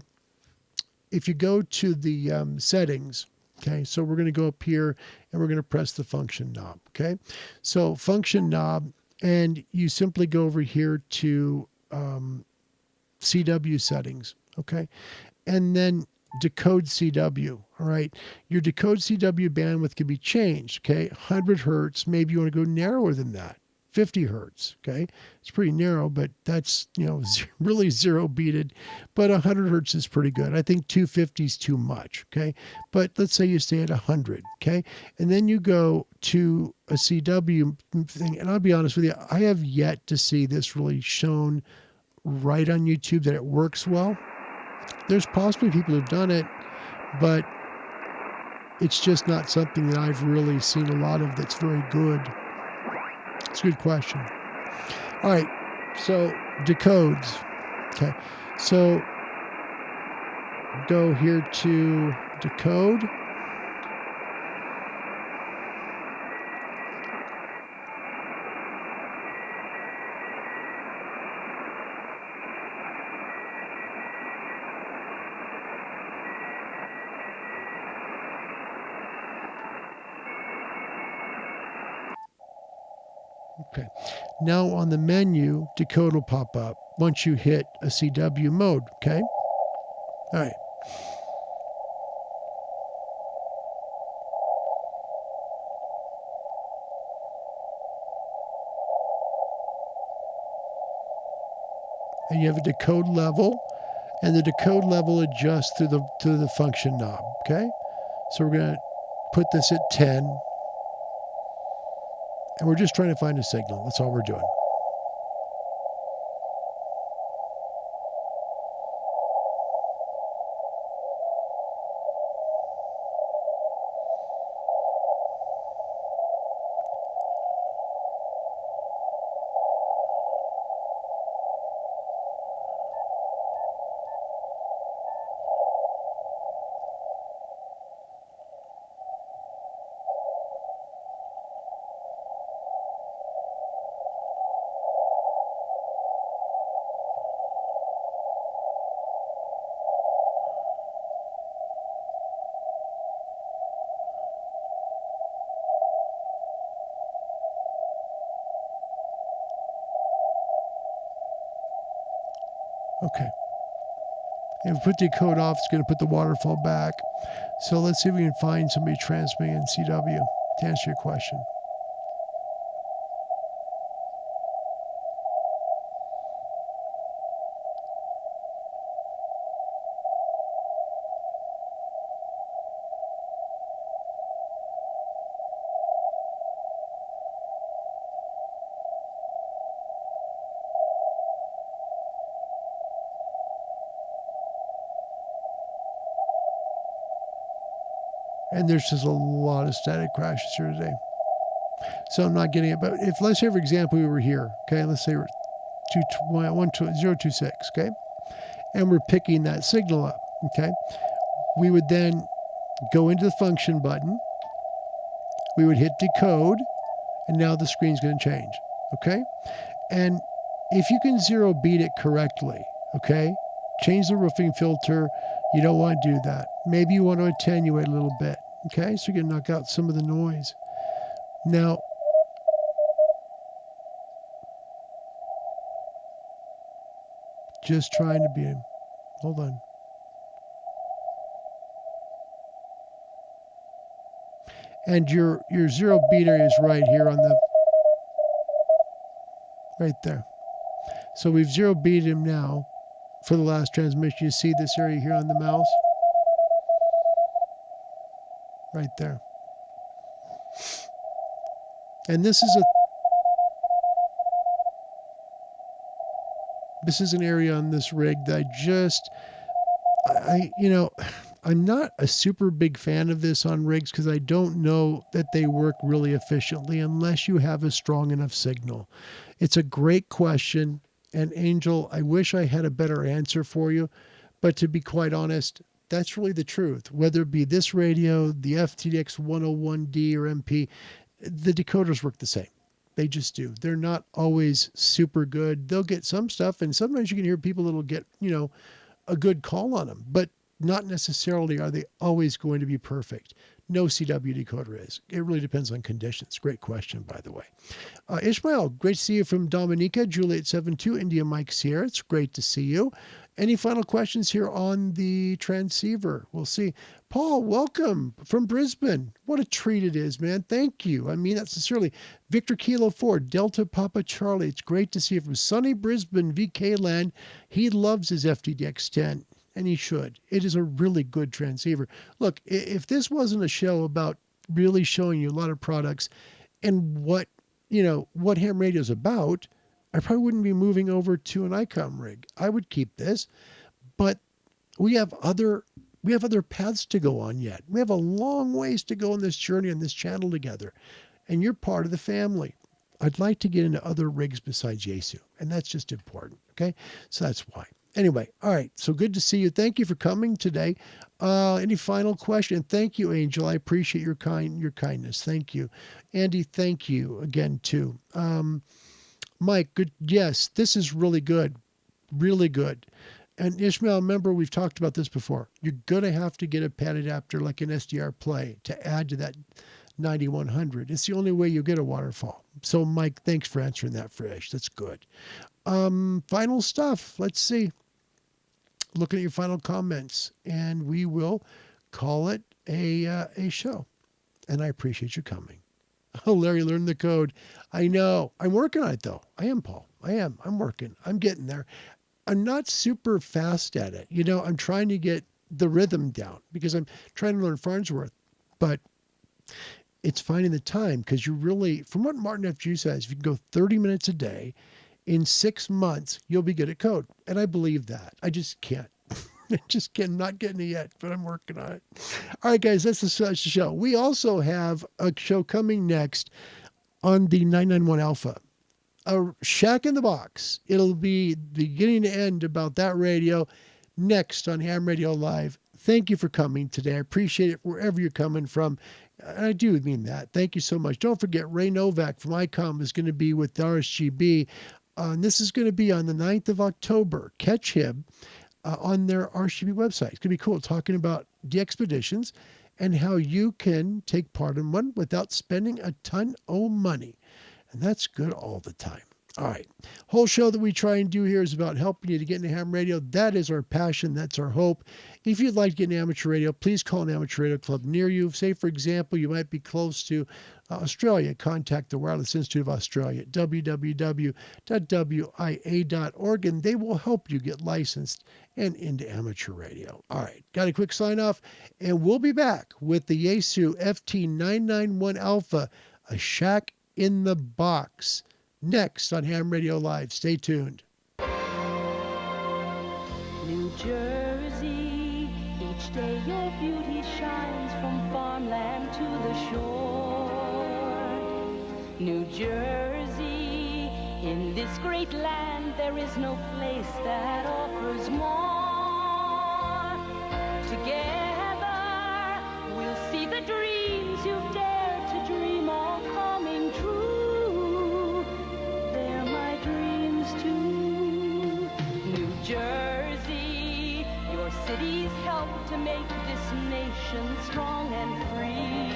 the settings, okay, so we're going to go up here and we're going to press the function knob, okay? So function knob, and you simply go over here to CW settings, okay? And then decode CW, all right? Your decode CW bandwidth can be changed, okay? 100 hertz, maybe you want to go narrower than that. 50 hertz. Okay. It's pretty narrow, but that's, really zero beated, but 100 hertz is pretty good. I think 250 is too much. Okay. But let's say you stay at 100. Okay. And then you go to a CW thing. And I'll be honest with you, I have yet to see this really shown right on YouTube that it works well. There's possibly people who've done it, but it's just not something that I've really seen a lot of that's very good. It's a good question. All right, so decodes. Okay, so go here to decode. Okay. Now on the menu, decode will pop up once you hit a CW mode. Okay. All right. And you have a decode level, and the decode level adjusts through the function knob. Okay. So we're going to put this at 10. And we're just trying to find a signal. That's all we're doing. Okay. And if we put decode off, it's going to put the waterfall back. So let's see if we can find somebody transmitting in CW to answer your question. And there's just a lot of static crashes here today. So I'm not getting it. But if, let's say, for example, we were here, okay, let's say we're 026, okay, and we're picking that signal up, okay, we would then go into the function button, we would hit decode, and now the screen's going to change, okay? And if you can zero beat it correctly, okay, change the roofing filter. You don't want to do that. Maybe you want to attenuate a little bit, okay? So you can knock out some of the noise. Now, just trying to be, hold on. And your zero beater is right here on the, right there. So we've zero beat him now for the last transmission. You see this area here on the mouse? Right there. And this is an area on this rig that I'm not a super big fan of this on rigs because I don't know that they work really efficiently unless you have a strong enough signal. It's a great question. And Angel, I wish I had a better answer for you, but to be quite honest, that's really the truth. Whether it be this radio, the FTDX 101D or MP, the decoders work the same. They just do. They're not always super good. They'll get some stuff, and sometimes you can hear people that'll get, a good call on them, but not necessarily are they always going to be perfect. no CW decoder is. It really depends on conditions. Great question, by the way. Ishmael, great to see you from Dominica, Juliet 72, India Mike Sierra. It's great to see you. Any final questions here on the transceiver? We'll see. Paul, welcome from Brisbane. What a treat it is, man. Thank you. I mean that sincerely. Victor Kilo 4, Delta Papa Charlie. It's great to see you from sunny Brisbane, VK land. He loves his FTDX 10, and he should. It is a really good transceiver. Look, if this wasn't a show about really showing you a lot of products and what ham radio is about, I probably wouldn't be moving over to an ICOM rig. I would keep this, but we have other paths to go on yet. We have a long ways to go on this journey on this channel together, and you're part of the family. I'd like to get into other rigs besides Yaesu, and that's just important. Okay, so that's why. Anyway, all right. So good to see you. Thank you for coming today. Any final question? Thank you, Angel. I appreciate your kindness. Thank you, Andy. Thank you again too. Mike, good. Yes, this is really good. Really good. And Ishmael, remember, we've talked about this before. You're going to have to get a pad adapter like an SDR Play to add to that 9100. It's the only way you'll get a waterfall. So, Mike, thanks for answering that, Fresh. That's good. Final stuff. Let's see. Looking at your final comments, and we will call it a show. And I appreciate you coming. Oh, Larry, learn the code. I know. I'm working on it, though. I am, Paul. I am. I'm working. I'm getting there. I'm not super fast at it. I'm trying to get the rhythm down because I'm trying to learn Farnsworth. But it's finding the time because you really, from what Martin F. G says, if you can go 30 minutes a day, in 6 months, you'll be good at code. And I believe that. I just can't. I'm not getting it yet, but I'm working on it. All right, guys, that's the show. We also have a show coming next on the 991 Alpha, a Shack in the Box. It'll be beginning to end about that radio next on Ham Radio Live. Thank you for coming today. I appreciate it wherever you're coming from. And I do mean that. Thank you so much. Don't forget, Ray Novak from ICOM is going to be with the Rsgb. And this is going to be on the 9th of October. Catch him on their Rsgb website. It's going to be cool talking about the expeditions and how you can take part in one without spending a ton of money. And that's good all the time. All right. Whole show that we try and do here is about helping you to get into ham radio. That is our passion. That's our hope. If you'd like to get into amateur radio, please call an amateur radio club near you. Say, for example, you might be close to Australia. Contact the Wireless Institute of Australia at www.wia.org, and they will help you get licensed and into amateur radio. All right. Got a quick sign off, and we'll be back with the Yaesu FT991 Alpha, a Shack in the Box. Next on Ham Radio Live. Stay tuned. New Jersey, each day your beauty shines from farmland to the shore. New Jersey, in this great land there is no place that offers more. Together we'll see the dreams you've dared to dream all coming true. Jersey, your cities help to make this nation strong and free.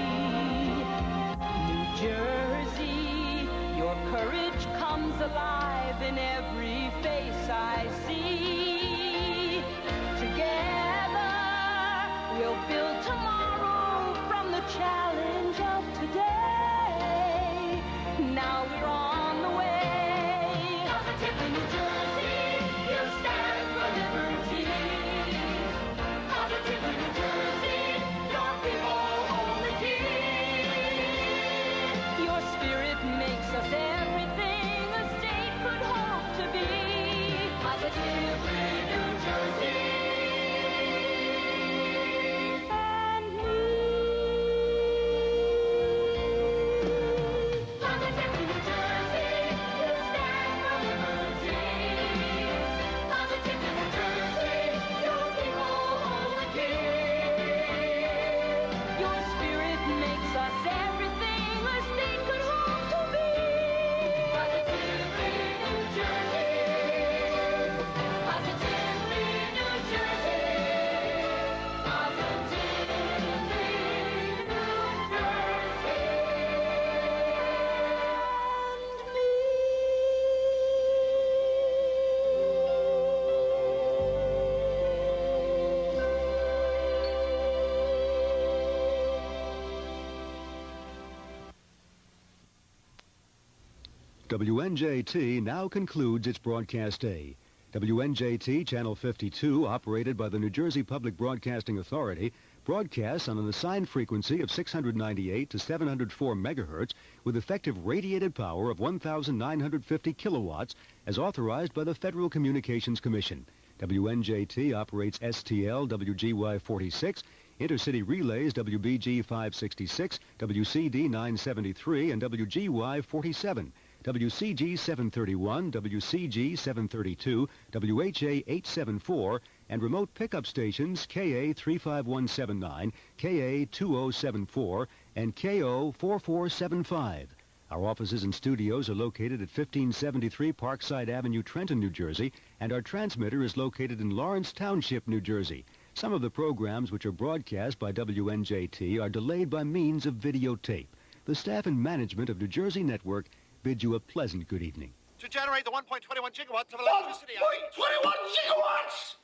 New Jersey, your courage comes alive in every face I see. Together, we'll build tomorrow from the challenge of today. Now we're on the way. Positively New Jersey. Stand for liberty. Positively New Jersey, your people hold the key. Your spirit makes us everything a state could hope to be. Positively WNJT now concludes its broadcast day. WNJT Channel 52, operated by the New Jersey Public Broadcasting Authority, broadcasts on an assigned frequency of 698 to 704 megahertz with effective radiated power of 1,950 kilowatts as authorized by the Federal Communications Commission. WNJT operates STL WGY 46, intercity relays WBG 566, WCD 973, and WGY 47. WCG 731, WCG 732, WHA 874, and remote pickup stations KA 35179, KA 2074, and KO 4475. Our offices and studios are located at 1573 Parkside Avenue, Trenton, New Jersey, and our transmitter is located in Lawrence Township, New Jersey. Some of the programs which are broadcast by WNJT are delayed by means of videotape. The staff and management of New Jersey Network bid you a pleasant good evening. To generate the 1.21 gigawatts of electricity. 1.21 gigawatts!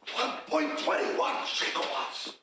1.21 gigawatts!